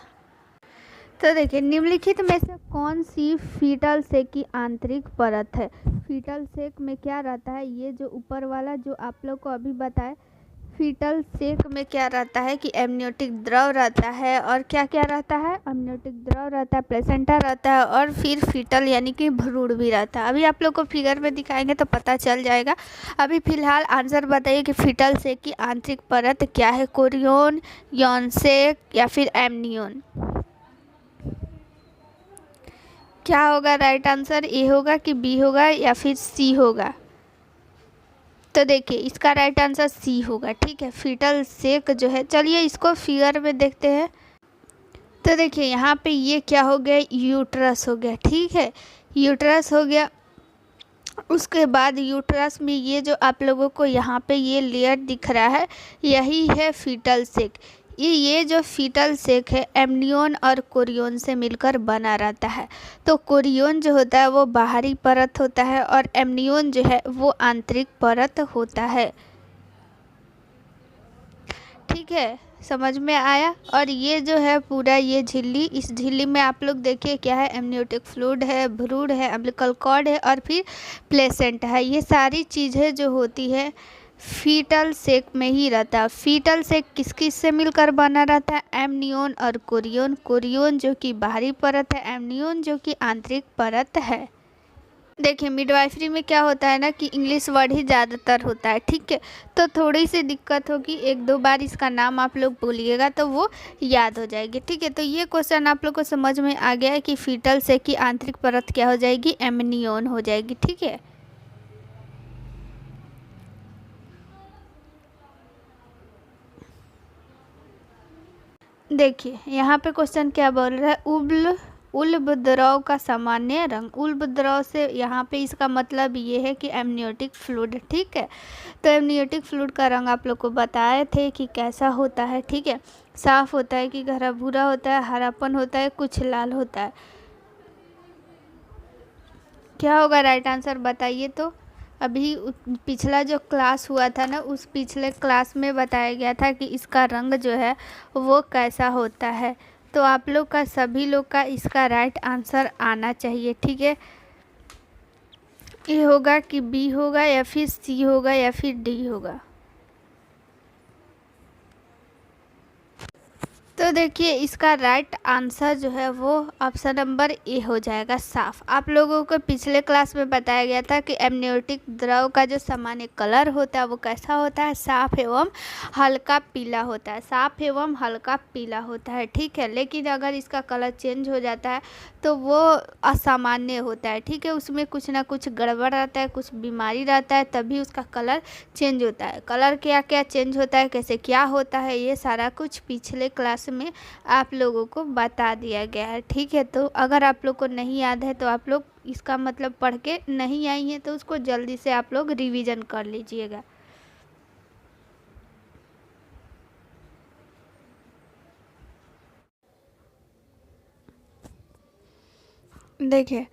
तो देखिए निम्नलिखित में से कौन सी फीटल सेक की आंतरिक परत है। फीटल सेक में क्या रहता है, ये जो ऊपर वाला जो आप लोग को अभी बताए, फीटल सेक में क्या रहता है कि एमनियोटिक द्रव रहता है, और क्या क्या रहता है, एमनियोटिक द्रव रहता है, प्लेसेंटा रहता है, और फिर फीटल यानी कि भ्रूण भी रहता है। अभी आप लोग को फिगर में दिखाएंगे तो पता चल जाएगा। अभी फिलहाल आंसर बताइए कि फीटल सेक की आंतरिक परत क्या है, कोरियन, यौन सेक या फिर एमनियोन। क्या होगा राइट आंसर, ए होगा कि बी होगा या फिर सी होगा। तो देखिए इसका राइट आंसर सी होगा, ठीक है, फीटल सेक जो है। चलिए इसको फिगर में देखते हैं। तो देखिए यहाँ पे ये क्या हो गया, यूट्रस हो गया, ठीक है, यूट्रस हो गया। उसके बाद यूट्रस में ये जो आप लोगों को यहाँ पे ये लेयर दिख रहा है, यही है फीटल सेक। ये जो फीटल सेक है एमनियोन और कोरियन से मिलकर बना रहता है। तो कोरियन जो होता है वो बाहरी परत होता है और एमनियोन जो है वो आंतरिक परत होता है, ठीक है, समझ में आया। और ये जो है पूरा ये झिल्ली, इस झिल्ली में आप लोग देखिए क्या है, एमनियोटिक फ्लूइड है, भ्रूण है, अम्बिलिकल कॉर्ड है और फिर प्लेसेंटा है। ये सारी चीज़ें जो होती है फीटल सेक में ही रहता है। फीटल सेक किस किस से मिलकर बना रहता है, एमनियोन और कोरियन। कोरियन जो कि बाहरी परत है, एमनियोन जो कि आंतरिक परत है। देखिए मिडवाइफरी में क्या होता है ना कि इंग्लिश वर्ड ही ज़्यादातर होता है, ठीक है, तो थोड़ी सी दिक्कत होगी, 1-2 बार इसका नाम आप लोग बोलिएगा तो वो याद हो जाएगी, ठीक है। तो ये क्वेश्चन आप लोग को समझ में आ गया है कि फीटल सेक की आंतरिक परत क्या हो जाएगी, एमनियोन हो जाएगी, ठीक है। देखिए यहाँ पे क्वेश्चन क्या बोल रहा है, उल्ब द्रव का सामान्य रंग। उल्ब द्रव से यहाँ पे इसका मतलब ये है कि एमनियोटिक फ्लूइड, ठीक है। तो एमनियोटिक फ्लूइड का रंग आप लोग को बताए थे कि कैसा होता है, ठीक है, साफ होता है कि गहरा भूरा होता है, हरापन होता है, कुछ लाल होता है। क्या होगा राइट आंसर बताइए। तो अभी पिछला जो क्लास हुआ था ना, उस पिछले क्लास में बताया गया था कि इसका रंग जो है वो कैसा होता है। तो आप लोग का सभी लोग का इसका राइट आंसर आना चाहिए, ठीक है। ए होगा कि बी होगा या फिर सी होगा या फिर डी होगा। तो तो देखिए इसका राइट आंसर जो है वो ऑप्शन नंबर ए हो जाएगा, साफ। आप लोगों को पिछले क्लास में बताया गया था कि एमनियोटिक द्रव का जो सामान्य कलर होता है वो कैसा होता है, साफ एवं हल्का पीला होता है, साफ एवं हल्का पीला होता है, ठीक है। लेकिन अगर इसका कलर चेंज हो जाता है तो वो असामान्य होता है, ठीक है। उसमें कुछ ना कुछ गड़बड़ रहता है, कुछ बीमारी रहता है, तभी उसका कलर चेंज होता है। कलर क्या क्या चेंज होता है, कैसे क्या होता है, ये सारा कुछ पिछले क्लास में आप लोगों को बता दिया गया है, ठीक है। तो अगर आप लोग को नहीं याद है तो आप लोग इसका मतलब पढ़ के नहीं आई हैं तो उसको जल्दी से आप लोग रिवीजन कर लीजिएगा। देखिए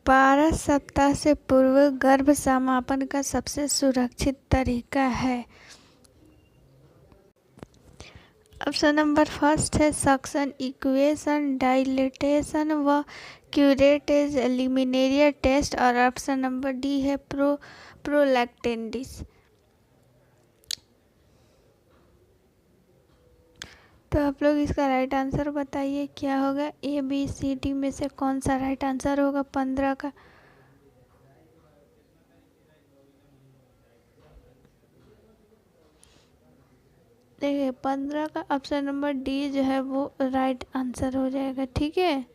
12 सप्ताह से पूर्व गर्भ समापन का सबसे सुरक्षित तरीका है। ऑप्शन नंबर फर्स्ट है सक्शन, इक्वेशन, डाइलेटेशन व क्यूरेटेज लिमिनेरियर टेस्ट, और ऑप्शन नंबर डी है प्रोलैक्टेंडिस। तो आप लोग इसका राइट आंसर बताइए क्या होगा, ए बी सी डी में से कौन सा राइट आंसर होगा 15 का। देखिए 15 का ऑप्शन नंबर डी जो है वो राइट आंसर हो जाएगा, ठीक है।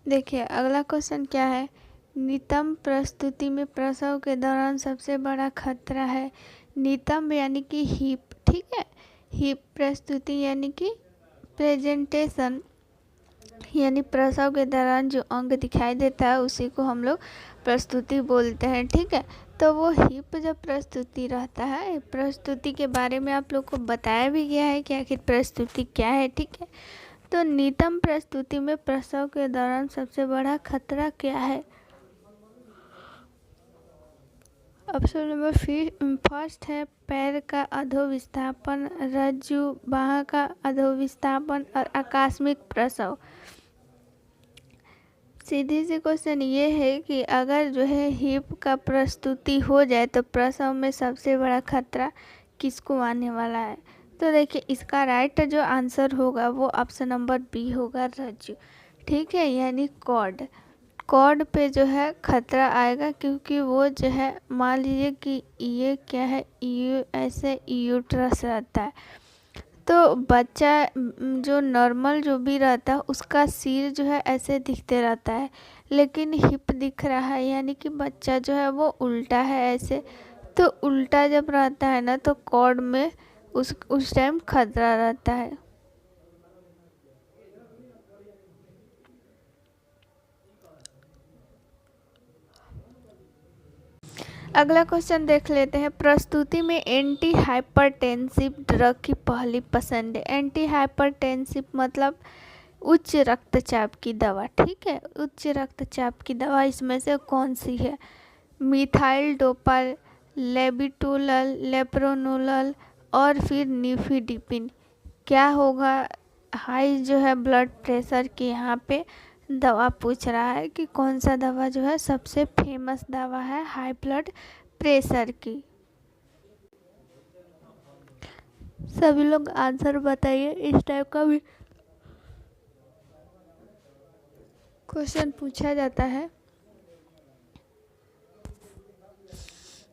देखिए अगला क्वेश्चन क्या है, नितंब प्रस्तुति में प्रसव के दौरान सबसे बड़ा खतरा है। नितंब यानी कि हिप, ठीक है। हिप प्रस्तुति यानी कि प्रेजेंटेशन, यानी प्रसव के दौरान जो अंग दिखाई देता है उसी को हम लोग प्रस्तुति बोलते हैं, ठीक है। तो वो हिप जब प्रस्तुति रहता है, प्रस्तुति के बारे में आप लोग को बताया भी गया है कि आखिर प्रस्तुति क्या है, ठीक है। तो नितंब प्रस्तुति में प्रसव के दौरान सबसे बड़ा खतरा क्या है। ऑप्शन नंबर फर्स्ट है पैर का अधोविस्थापन, रज्जु बाह का अधोविस्थापन और आकस्मिक प्रसव। सीधी सी क्वेश्चन ये है कि अगर जो है हिप का प्रस्तुति हो जाए तो प्रसव में सबसे बड़ा खतरा किसको आने वाला है। तो देखिए इसका राइट जो आंसर होगा वो ऑप्शन नंबर बी होगा, रज्जु, ठीक है। यानी कॉर्ड पे जो है खतरा आएगा, क्योंकि वो जो है मान लीजिए कि ये क्या है, ऐसे यूट्रस रहता है, तो बच्चा जो नॉर्मल जो भी रहता है उसका सिर जो है ऐसे दिखते रहता है, लेकिन हिप दिख रहा है, यानी कि बच्चा जो है वो उल्टा है ऐसे। तो उल्टा जब रहता है ना तो कॉर्ड में उस टाइम खतरा रहता है। अगला क्वेश्चन देख लेते हैं, प्रस्तुति में एंटी हाइपरटेंसिव ड्रग की पहली पसंद है। एंटी हाइपरटेंसिव मतलब उच्च रक्तचाप की दवा, ठीक है। उच्च रक्तचाप की दवा इसमें से कौन सी है, मिथाइल डोपा, लेबिटोलल, लेप्रोनोलल और फिर निफिडिपिन। क्या होगा, हाई जो है ब्लड प्रेशर के यहाँ पे दवा पूछ रहा है कि कौन सा दवा जो है सबसे फेमस दवा है हाई ब्लड प्रेशर की। सभी लोग आंसर बताइए, इस टाइप का भी क्वेश्चन पूछा जाता है।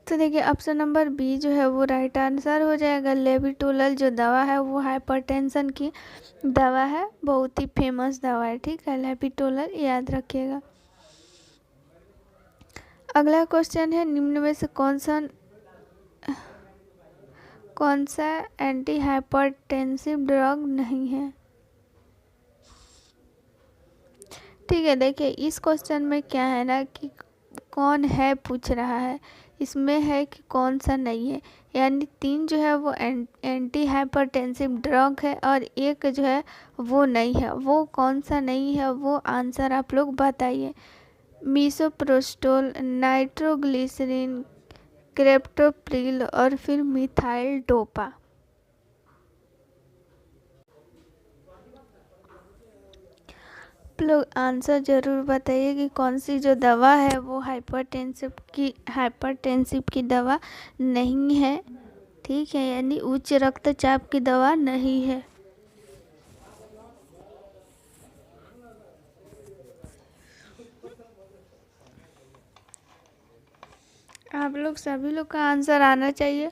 तो देखिए ऑप्शन नंबर बी जो है वो राइट आंसर हो जाएगा। लेबिटोलल जो दवा है वो हाइपरटेंशन की दवा है, बहुत ही फेमस दवा है, ठीक है। लेबिटोलल याद रखिएगा। अगला क्वेश्चन है, निम्न में से कौन सा एंटी हाइपरटेंसिव ड्रग नहीं है। ठीक है, देखिए इस क्वेश्चन में क्या है ना कि कौन है पूछ रहा है, इसमें है कि कौन सा नहीं है, यानी 3 जो है वो एंटी हाइपरटेंसिव ड्रग है और एक जो है वो नहीं है। वो कौन सा नहीं है वो आंसर आप लोग बताइए। मीसोप्रोस्टोल, नाइट्रोग्लिसरीन, क्रेप्टोप्रिल और फिर मिथाइल डोपा। लोग आंसर ज़रूर बताइए कि कौन सी जो दवा है वो हाइपरटेंसिव की दवा नहीं है। ठीक है, यानी उच्च रक्तचाप की दवा नहीं है। आप लोग सभी लोग का आंसर आना चाहिए।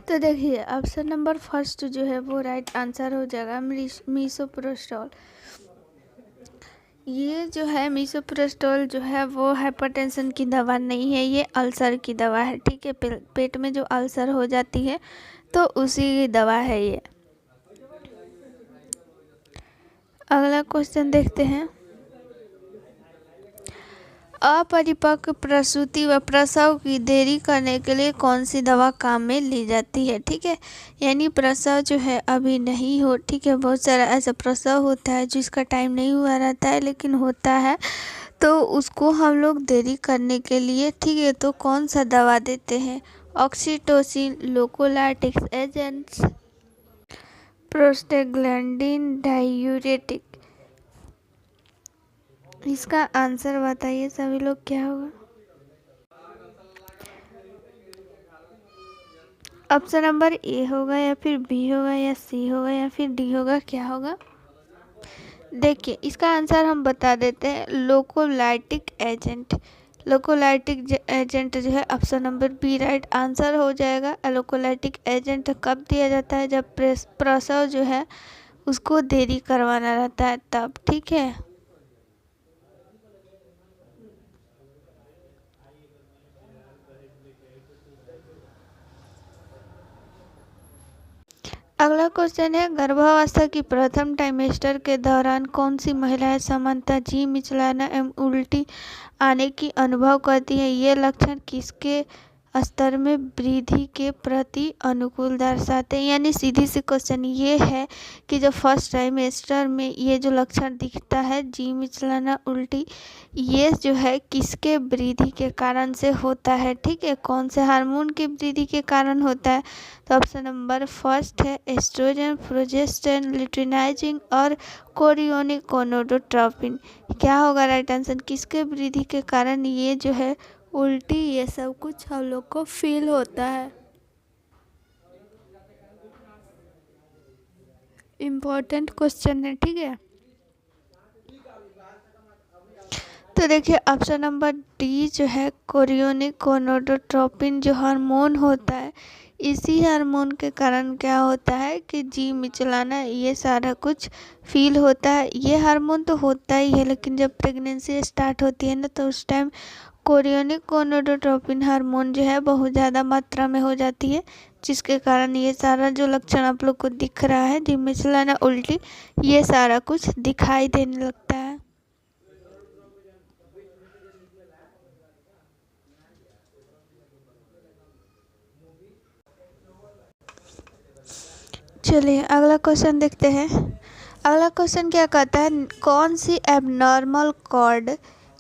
तो देखिए ऑप्शन नंबर फर्स्ट जो है वो राइट आंसर हो जाएगा, मीसोप्रोस्टॉल। ये जो है मीसोप्रोस्टॉल जो है वो हाइपरटेंशन की दवा नहीं है, ये अल्सर की दवा है। ठीक है, पेट में जो अल्सर हो जाती है तो उसी की दवा है ये। अगला क्वेश्चन देखते हैं। अपरिपक्व प्रसूति व प्रसव की देरी करने के लिए कौन सी दवा काम में ली जाती है। ठीक है, यानी प्रसव जो है अभी नहीं हो, ठीक है, बहुत सारा ऐसा प्रसव होता है जिसका टाइम नहीं हुआ रहता है लेकिन होता है, तो उसको हम लोग देरी करने के लिए, ठीक है, तो कौन सा दवा देते हैं। Oxytocin, tocolytics agents, prostaglandin, diuretic. इसका आंसर बताइए सभी लोग, क्या होगा। ऑप्शन नंबर ए होगा या फिर बी होगा या सी होगा या फिर डी होगा, क्या होगा। देखिए इसका आंसर हम बता देते हैं, लोकोलाइटिक एजेंट। लोकोलाइटिक एजेंट जो है option number B right answer हो जाएगा। लोकोलाइटिक एजेंट कब दिया जाता है, जब प्रसव जो है उसको देरी करवाना रहता है तब। ठीक है, अगला क्वेश्चन है, गर्भावस्था की प्रथम ट्राइमेस्टर के दौरान कौन सी महिलाएं सामान्यतः जी मिचलाना एवं उल्टी आने की अनुभव करती हैं। ये लक्षण किसके स्तर में वृद्धि के प्रति अनुकूल दर्शाते हैं। यानी सीधी सी क्वेश्चन ये है कि जो फर्स्ट ट्राइमेस्टर में ये जो लक्षण दिखता है जी मिचलाना उल्टी, ये जो है किसके वृद्धि के कारण से होता है। ठीक है, कौन से हार्मोन की वृद्धि के कारण होता है। तो ऑप्शन नंबर फर्स्ट है एस्ट्रोजन, प्रोजेस्टेरोन, लुटिनाइजिंग और कोरियोनिक गोनाडोट्रोपिन। क्या होगा राइट आंसर, किसके वृद्धि के कारण ये जो है उल्टी ये सब कुछ हम लोग को फील होता है। इम्पोर्टेंट क्वेश्चन है। ठीक है, तो देखिए ऑप्शन नंबर डी जो है कोरियोनिक गोनाडोट्रोपिन जो हार्मोन होता है, इसी हार्मोन के कारण क्या होता है कि जी मिचलाना ये सारा कुछ फील होता है। ये हार्मोन तो होता ही है, लेकिन जब प्रेगनेंसी स्टार्ट होती है ना तो उस टाइम कोरियोनिक गोनाडोट्रोपिन हार्मोन जो है बहुत ज़्यादा मात्रा में हो जाती है, जिसके कारण ये सारा जो लक्षण आप लोग को दिख रहा है जी मिचलाना उल्टी, ये सारा कुछ दिखाई देने लगता है। चलिए अगला क्वेश्चन देखते हैं। अगला क्वेश्चन क्या कहता है, कौन सी एबनॉर्मल कॉर्ड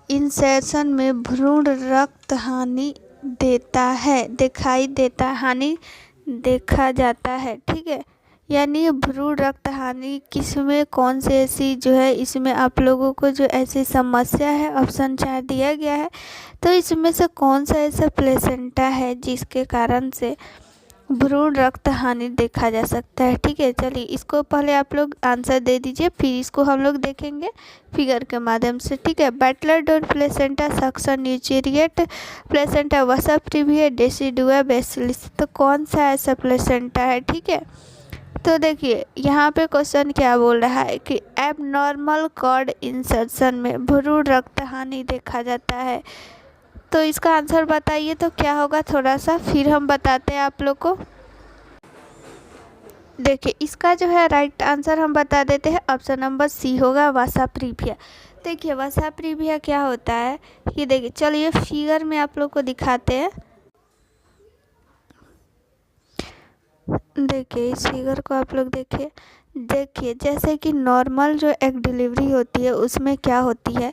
इंसर्शन में भ्रूण रक्त हानि देता है, दिखाई देता है, हानि देखा जाता है। ठीक है, यानी भ्रूण रक्त हानि किसमें, कौन से ऐसी जो है इसमें आप लोगों को जो ऐसी समस्या है, ऑप्शन 4 दिया गया है, तो इसमें से कौन सा ऐसा प्लेसेंटा है जिसके कारण से भ्रूण रक्त हानि देखा जा सकता है। ठीक है, चलिए इसको पहले आप लोग आंसर दे दीजिए, फिर इसको हम लोग देखेंगे फिगर के माध्यम से। ठीक है, battledore placenta, succenturiate placenta, vasa previa, decidua basalis. तो कौन सा ऐसा प्लेसेंटा है। ठीक है, तो देखिए यहाँ पे क्वेश्चन क्या बोल रहा है कि एबनॉर्मल कॉर्ड इंसर्शन में भ्रूण रक्त हानि देखा जाता है, तो इसका आंसर बताइए तो क्या होगा, थोड़ा सा फिर हम बताते हैं आप लोग को। देखिए इसका जो है राइट आंसर हम बता देते हैं, ऑप्शन नंबर सी होगा, वसा प्रीविया। देखिए वसा प्रीविया क्या होता है ये देखिए, चलिए फिगर में आप लोग को दिखाते हैं। देखिए इस फिगर को आप लोग देखिए, देखिए जैसे कि नॉर्मल जो एक डिलीवरी होती है उसमें क्या होती है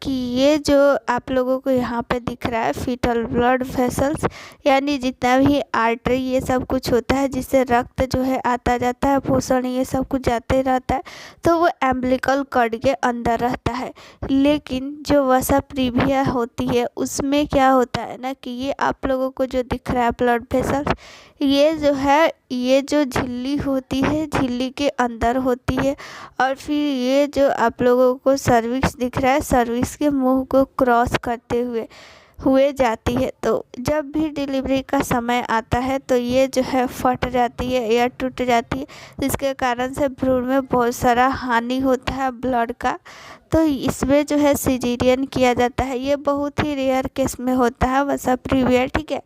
कि ये जो आप लोगों को यहाँ पे दिख रहा है फीटल ब्लड वेसल्स, यानी जितना भी आर्टरी ये सब कुछ होता है जिससे रक्त जो है आता जाता है, पोषण ये सब कुछ जाते रहता है, तो वो एम्बिलिकल कॉर्ड के अंदर रहता है। लेकिन जो वसा प्रीविया होती है उसमें क्या होता है ना कि ये आप लोगों को जो दिख रहा है ब्लड वेसल्स, ये जो है ये जो झिल्ली होती है झिल्ली के अंदर होती है। और फिर ये जो आप लोगों को सर्विक्स दिख रहा है सर्विक्स के मुंह को क्रॉस करते हुए जाती है। तो जब भी डिलीवरी का समय आता है तो ये जो है फट जाती है या टूट जाती है, जिसके कारण से भ्रूण में बहुत सारा हानि होता है ब्लड का। तो इसमें जो है सिजेरियन किया जाता है। ये बहुत ही रेयर केस में होता है वसा प्रीविया, ठीक है।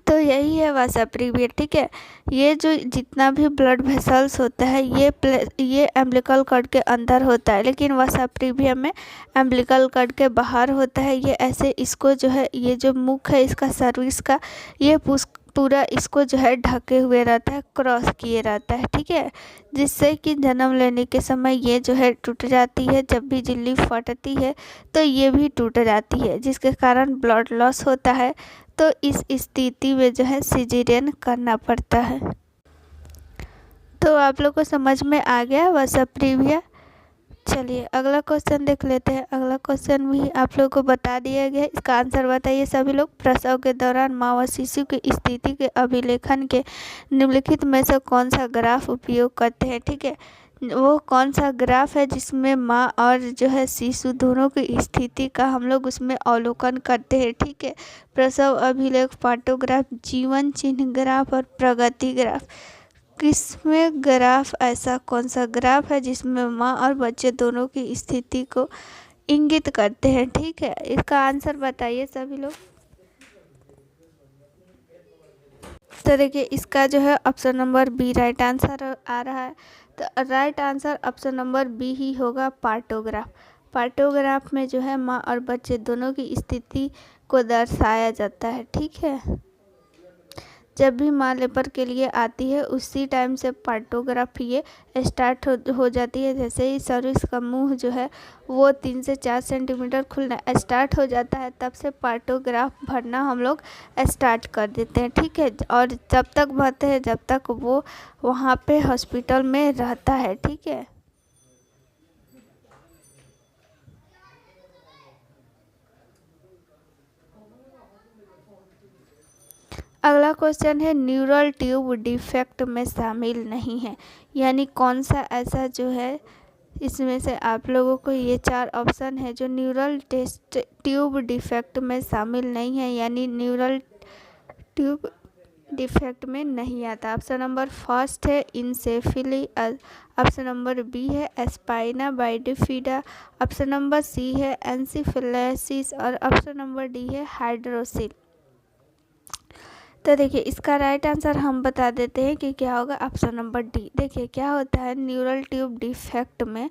तो यही है वसा प्रीविया, ठीक है। ये जो जितना भी ब्लड वेसल्स होता है ये एम्बिलिकल कॉर्ड के अंदर होता है, लेकिन वसा प्रीविया में एम्बिलिकल कॉर्ड के बाहर होता है। ये ऐसे इसको जो है ये जो मुख है इसका सर्विस का ये पूरा इसको जो है ढके हुए रहता है, क्रॉस किए रहता है, ठीक है। जिससे कि जन्म लेने के समय ये जो है टूट जाती है। जब भी झिल्ली फटती है तो ये भी टूट जाती है, जिसके कारण ब्लड लॉस होता है। तो इस स्थिति में जो है सिजेरियन करना पड़ता है। तो आप लोग को समझ में आ गया वसा प्रीविया। चलिए अगला क्वेश्चन देख लेते हैं। अगला क्वेश्चन भी आप लोग को बता दिया गया है, इसका आंसर बताइए सभी लोग। प्रसव के दौरान माँ व शिशु की स्थिति के अभिलेखन के निम्नलिखित में से कौन सा ग्राफ उपयोग करते हैं, ठीक है। वो कौन सा ग्राफ है जिसमें माँ और जो है शिशु दोनों की स्थिति का हम लोग उसमें अवलोकन करते हैं, ठीक है। प्रसव अभिलेख पार्टोग्राफ, जीवन चिन्ह ग्राफ और प्रगति ग्राफ। किसमें ग्राफ ऐसा कौन सा ग्राफ है जिसमें माँ और बच्चे दोनों की स्थिति को इंगित करते हैं, ठीक है। इसका आंसर बताइए सभी लोग। तो देखिए इसका जो है option number B right answer आ रहा है। तो right answer option number B ही होगा, पार्टोग्राफ। पार्टोग्राफ में जो है माँ और बच्चे दोनों की स्थिति को दर्शाया जाता है, ठीक है। जब भी माँ लेबर के लिए आती है उसी टाइम से पार्टोग्राफी ये स्टार्ट हो जाती है। जैसे ही सर्विस का मुंह जो है वो 3 से 4 सेंटीमीटर खुलना स्टार्ट हो जाता है, तब से पार्टोग्राफ भरना हम लोग स्टार्ट कर देते हैं, ठीक है। और जब तक भरते हैं जब तक वो वहाँ पे हॉस्पिटल में रहता है, ठीक है। अगला क्वेश्चन है न्यूरल ट्यूब डिफेक्ट में शामिल नहीं है, यानी कौन सा ऐसा जो है इसमें से आप लोगों को ये 4 ऑप्शन है जो न्यूरल ट्यूब डिफेक्ट में शामिल नहीं है, यानी न्यूरल ट्यूब डिफेक्ट में नहीं आता। ऑप्शन नंबर फर्स्ट है इंसेफिली, ऑप्शन नंबर बी है एस्पाइना बाइडिफिडा, ऑप्शन नंबर सी है एंसिफिलिसिस और ऑप्शन नंबर डी है हाइड्रोसिल। तो देखिए इसका राइट आंसर हम बता देते हैं कि क्या होगा, ऑप्शन नंबर डी। देखिए क्या होता है न्यूरल ट्यूब डिफेक्ट में,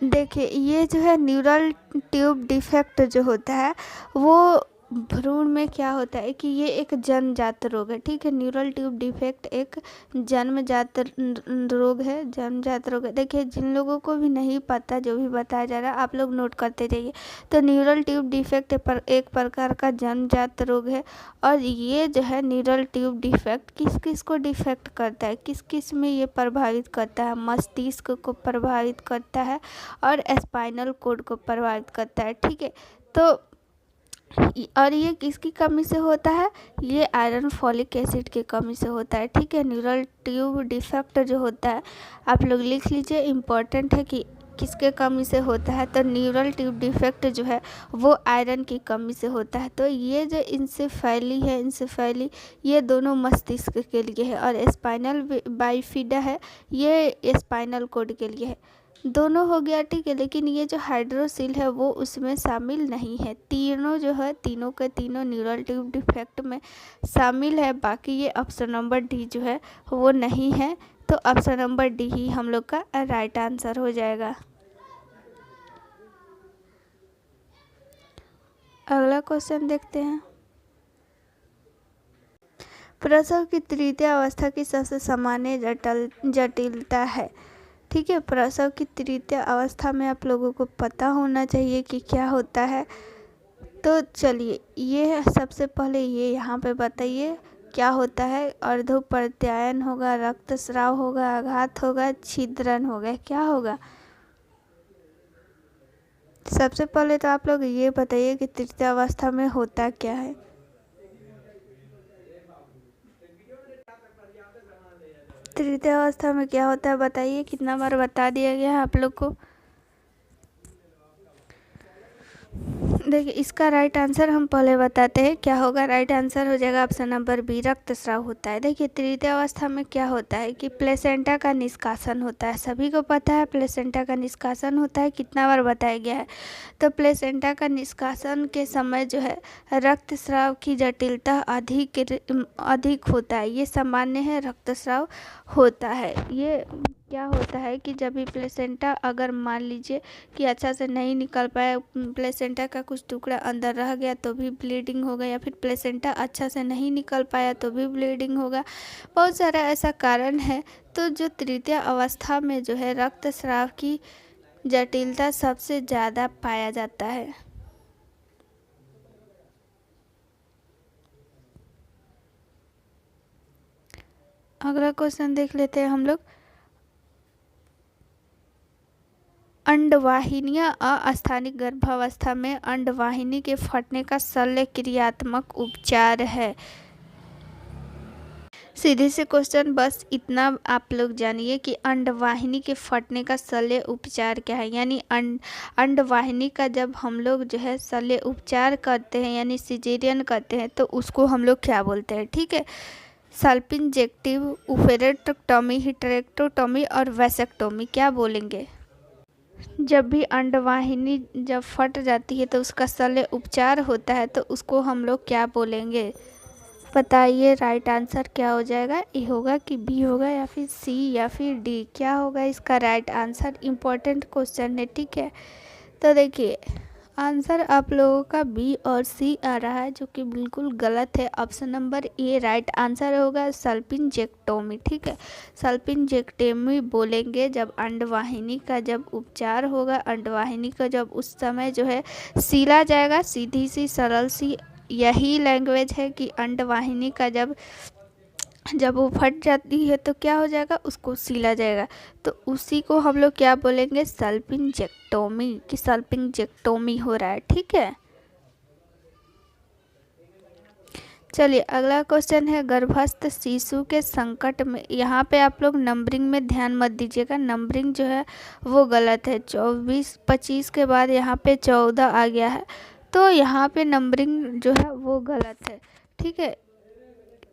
देखिए ये जो है न्यूरल ट्यूब डिफेक्ट जो होता है वो भ्रूण में क्या होता है कि ये एक जन्मजात रोग है, ठीक है। न्यूरल ट्यूब डिफेक्ट एक जन्मजात रोग है, जन्मजात रोग है। देखिए जिन लोगों को भी नहीं पता जो भी बताया जा रहा है आप लोग नोट करते जाइए। तो न्यूरल ट्यूब डिफेक्ट एक प्रकार का जन्मजात रोग है। और ये जो है न्यूरल ट्यूब डिफेक्ट किस किस को डिफेक्ट करता है, किस किस में ये प्रभावित करता है, मस्तिष्क को प्रभावित करता है और स्पाइनल कोड को प्रभावित करता है, ठीक है। तो और ये किसकी कमी से होता है, ये आयरन फॉलिक एसिड की कमी से होता है, ठीक है। न्यूरल ट्यूब डिफेक्ट जो होता है आप लोग लिख लीजिए, इम्पोर्टेंट है कि किसके कमी से होता है। तो न्यूरल ट्यूब डिफेक्ट जो है वो आयरन की कमी से होता है। तो ये जो इंसेफेली है, इंसेफेली ये दोनों मस्तिष्क के लिए है, और स्पाइनल बाइफिडा है ये स्पाइनल कोड के लिए है। दोनों हो गया, ठीक है। लेकिन ये जो हाइड्रोसिल है वो उसमें शामिल नहीं है। तीनों जो है तीनों के तीनों न्यूरल ट्यूब डिफेक्ट में शामिल है, बाकी ये ऑप्शन नंबर डी जो है वो नहीं है। तो ऑप्शन नंबर डी ही हम लोग का राइट आंसर हो जाएगा। अगला क्वेश्चन देखते हैं। प्रसव की तृतीय अवस्था की सबसे सामान्य जटिलता है, ठीक है, प्रसव की तृतीय अवस्था में आप लोगों को पता होना चाहिए कि क्या होता है। तो चलिए, ये सबसे पहले ये यहाँ पे बताइए क्या होता है। अर्धोप्रत्यायन होगा, रक्तस्राव होगा, आघात होगा, छिद्रन होगा, क्या होगा। सबसे पहले तो आप लोग ये बताइए कि तृतीय अवस्था में होता क्या है। तृतीय अवस्था में क्या होता है बताइए, कितना बार बता दिया गया है आप लोग को। देखिए, इसका राइट आंसर हम पहले बताते हैं क्या होगा। राइट आंसर हो जाएगा ऑप्शन नंबर बी, रक्तस्राव होता है। देखिए, तृतीय अवस्था में क्या होता है कि प्लेसेंटा का निष्कासन होता है। सभी को पता है प्लेसेंटा का निष्कासन होता है, कितना बार बताया गया है। तो प्लेसेंटा का निष्कासन के समय जो है रक्तस्राव की जटिलता अधिक होता है। ये सामान्य है, रक्तस्राव होता है। ये क्या होता है कि जब भी प्लेसेंटा अगर मान लीजिए कि अच्छा से नहीं निकल पाया, प्लेसेंटा का कुछ टुकड़ा अंदर रह गया तो भी ब्लीडिंग होगा, या फिर प्लेसेंटा अच्छा से नहीं निकल पाया तो भी ब्लीडिंग होगा। बहुत सारा ऐसा कारण है। तो जो तृतीय अवस्था में जो है रक्तस्राव की जटिलता सबसे ज़्यादा पाया जाता है। अगला क्वेश्चन देख लेते हैं हम लोग। अंडवाहिनियां अस्थानिक गर्भावस्था में अंडवाहिनी के फटने का शल्य क्रियात्मक उपचार है। सीधे से क्वेश्चन, बस इतना आप लोग जानिए कि अंडवाहिनी के फटने का शल्य उपचार क्या है। यानी अंडवाहिनी का जब हम लोग जो है शल्य उपचार करते हैं यानी सिजेरियन करते हैं तो उसको हम लोग क्या बोलते हैं। ठीक है, सल्पिंजेक्टिव, ओपेरेक्टोमी, हिस्टेरेक्टोमी और वैसेक्टोमी, क्या बोलेंगे। जब भी अंडवाहिनी जब फट जाती है तो उसका शल्य उपचार होता है तो उसको हम लोग क्या बोलेंगे। बताइए राइट आंसर क्या हो जाएगा। ए होगा कि बी होगा या फिर सी या फिर डी, क्या होगा इसका राइट आंसर। इम्पोर्टेंट क्वेश्चन है, ठीक है। तो देखिए, आंसर आप लोगों का बी और सी आ रहा है, जो कि बिल्कुल गलत है। Option number A right answer होगा, सल्पिंजेक्टोमी। ठीक है, सल्पिंजेक्टोमी बोलेंगे जब अंडवाहिनी का जब उपचार होगा, अंडवाहिनी का जब उस समय जो है सीला जाएगा। सीधी सी सरल सी यही लैंग्वेज है कि अंडवाहिनी का जब वो फट जाती है तो क्या हो जाएगा, उसको सीला जाएगा। तो उसी को हम लोग क्या बोलेंगे, सल्पिंजेक्टोमी, कि सल्पिंजेक्टोमी हो रहा है। ठीक है, चलिए अगला क्वेश्चन है, गर्भस्थ शिशु के संकट में। यहाँ पे आप लोग नंबरिंग में ध्यान मत दीजिएगा, नंबरिंग जो है वो गलत है। 24-25 के बाद यहाँ पे 14 आ गया है, तो यहाँ पे नंबरिंग जो है वो गलत है। ठीक है,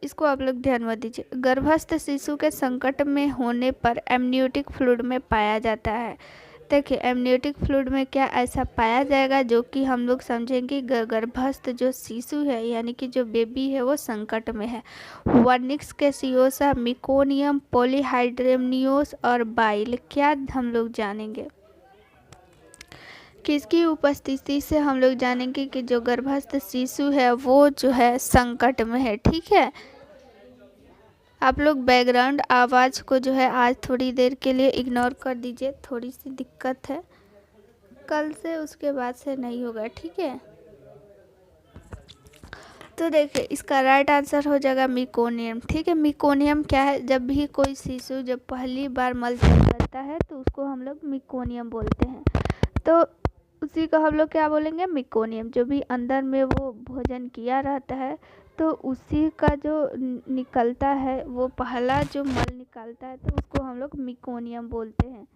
इसको आप लोग ध्यान मत दीजिए। गर्भस्थ शिशु के संकट में होने पर एमनियोटिक फ्लूइड में पाया जाता है। देखिए, एमनियोटिक फ्लूइड में क्या ऐसा पाया जाएगा जो कि हम लोग समझेंगे गर्भस्थ जो शिशु है यानी कि जो बेबी है वो संकट में है। वर्निक्स कैसियोसा, मिकोनियम, पॉलीहाइड्रेमनियोस और बाइल, क्या हम लोग जानेंगे। किसकी उपस्थिति से हम लोग जानेंगे कि जो गर्भस्थ शिशु है वो जो है संकट में है। ठीक है, आप लोग बैकग्राउंड आवाज़ को जो है आज थोड़ी देर के लिए इग्नोर कर दीजिए, थोड़ी सी दिक्कत है, कल से उसके बाद से नहीं होगा। ठीक है, तो देखिए इसका राइट आंसर हो जाएगा मिकोनियम। ठीक है, मिकोनियम क्या है, जब भी कोई शिशु जब पहली बार मलत्याग करता है तो उसको हम लोग मिकोनियम बोलते हैं। तो उसी को हम लोग क्या बोलेंगे, मिकोनियम। जो भी अंदर में वो भोजन किया रहता है तो उसी का जो निकलता है, वो पहला जो मल निकालता है तो उसको हम लोग मिकोनियम बोलते हैं।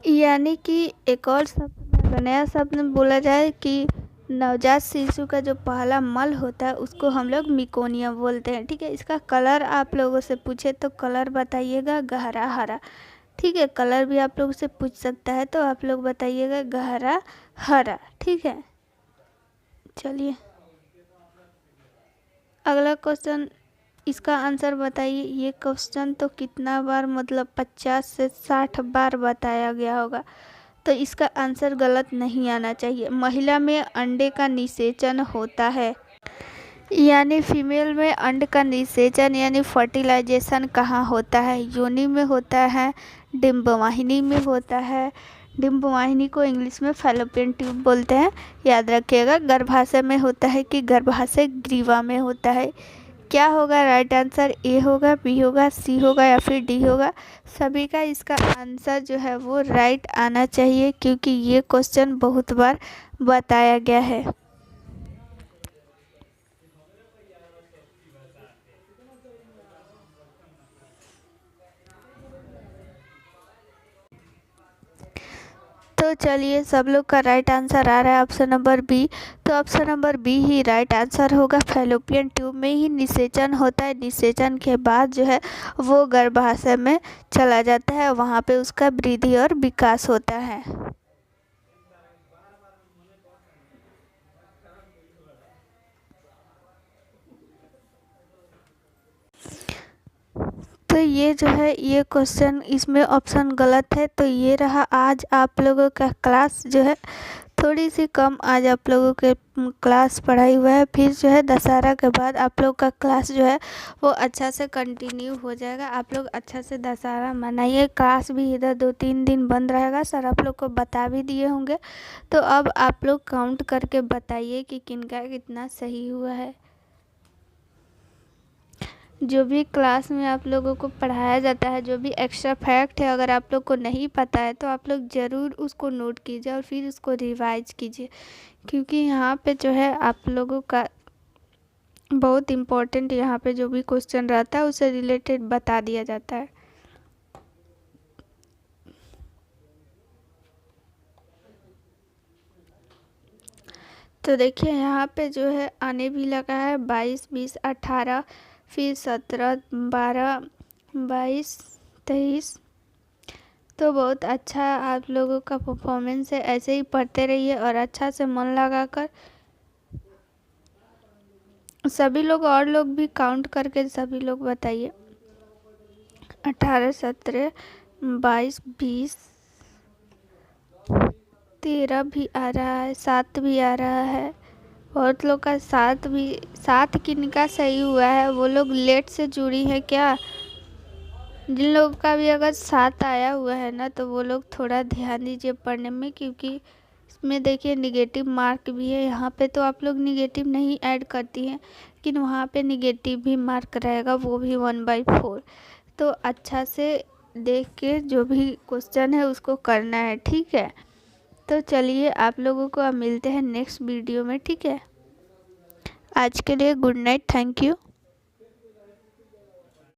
यानी कि एक और शब्द में, नया शब्द में बोला जाए कि नवजात शिशु का जो पहला मल होता है उसको हम लोग मिकोनियम बोलते हैं। ठीक है, इसका कलर आप लोगों से पूछे तो कलर बताइएगा गहरा हरा। ठीक है, कलर भी आप लोगों से पूछ सकता है तो आप लोग बताइएगा गहरा हरा। ठीक है, चलिए अगला क्वेश्चन, इसका आंसर बताइए। ये क्वेश्चन तो कितना बार, मतलब 50 से 60 बार बताया गया होगा, तो इसका आंसर गलत नहीं आना चाहिए। महिला में अंडे का निषेचन होता है। यानी फीमेल में अंड का निषेचन यानी फर्टिलाइजेशन कहाँ होता है? योनि में होता है, डिंबवाहिनी में होता है। डिंबवाहिनी को इंग्लिश में फैलोपियन ट्यूब बोलते हैं, याद रखिएगा। गर्भाशय में होता है कि गर्भाशय ग्रीवा में होता है। क्या होगा राइट आंसर? ए होगा, बी होगा, सी होगा या फिर डी होगा? सभी का इसका आंसर जो है वो राइट आना चाहिए, क्योंकि ये क्वेश्चन बहुत बार बताया गया है। तो चलिए, सब लोग का राइट आंसर आ रहा है ऑप्शन नंबर बी। तो ऑप्शन नंबर बी ही राइट आंसर होगा। फैलोपियन ट्यूब में ही निषेचन होता है। निषेचन के बाद जो है वो गर्भाशय में चला जाता है, वहाँ पे उसका वृद्धि और विकास होता है। तो ये जो है ये क्वेश्चन इसमें ऑप्शन गलत है। तो ये रहा आज आप लोगों का क्लास जो है थोड़ी सी कम आज आप लोगों के क्लास पढ़ाई हुआ है। फिर जो है दशहरा के बाद आप लोग का क्लास जो है वो अच्छा से कंटिन्यू हो जाएगा। आप लोग अच्छा से दशहरा मनाइए। क्लास भी इधर 2-3 दिन बंद रहेगा, सर आप लोग को बता भी दिए होंगे। तो अब आप लोग काउंट करके बताइए कि किनका कितना सही हुआ है। जो भी क्लास में आप लोगों को पढ़ाया जाता है, जो भी एक्स्ट्रा फैक्ट है, अगर आप लोग को नहीं पता है तो आप लोग ज़रूर उसको नोट कीजिए और फिर उसको रिवाइज कीजिए, क्योंकि यहाँ पे जो है आप लोगों का बहुत इम्पोर्टेंट यहाँ पे जो भी क्वेश्चन रहता है उससे रिलेटेड बता दिया जाता है। तो देखिए यहाँ पे जो है आने भी लगा है 22, 20, 18, फिर 17, 12, 22, 23। तो बहुत अच्छा आप लोगों का परफॉर्मेंस है। ऐसे ही पढ़ते रहिए और अच्छा से मन लगाकर। सभी लोग और लोग भी काउंट करके सभी लोग बताइए। 18, 17, 22, 20, 13 भी आ रहा है, 7 भी आ रहा है। बहुत लोग का 7 किनका सही हुआ है? वो लोग लेट से जुड़ी है क्या? जिन लोगों का भी अगर 7 आया हुआ है ना, तो वो लोग थोड़ा ध्यान दीजिए पढ़ने में, क्योंकि इसमें देखिए निगेटिव मार्क भी है। यहाँ पे तो आप लोग निगेटिव नहीं ऐड करती हैं, लेकिन वहाँ पे निगेटिव भी मार्क रहेगा, वो भी 1/4। तो अच्छा से देख के जो भी क्वेश्चन है उसको करना है, ठीक है? तो चलिए आप लोगों को अब मिलते हैं नेक्स्ट वीडियो में, ठीक है? आज के लिए गुड नाइट, थैंक यू।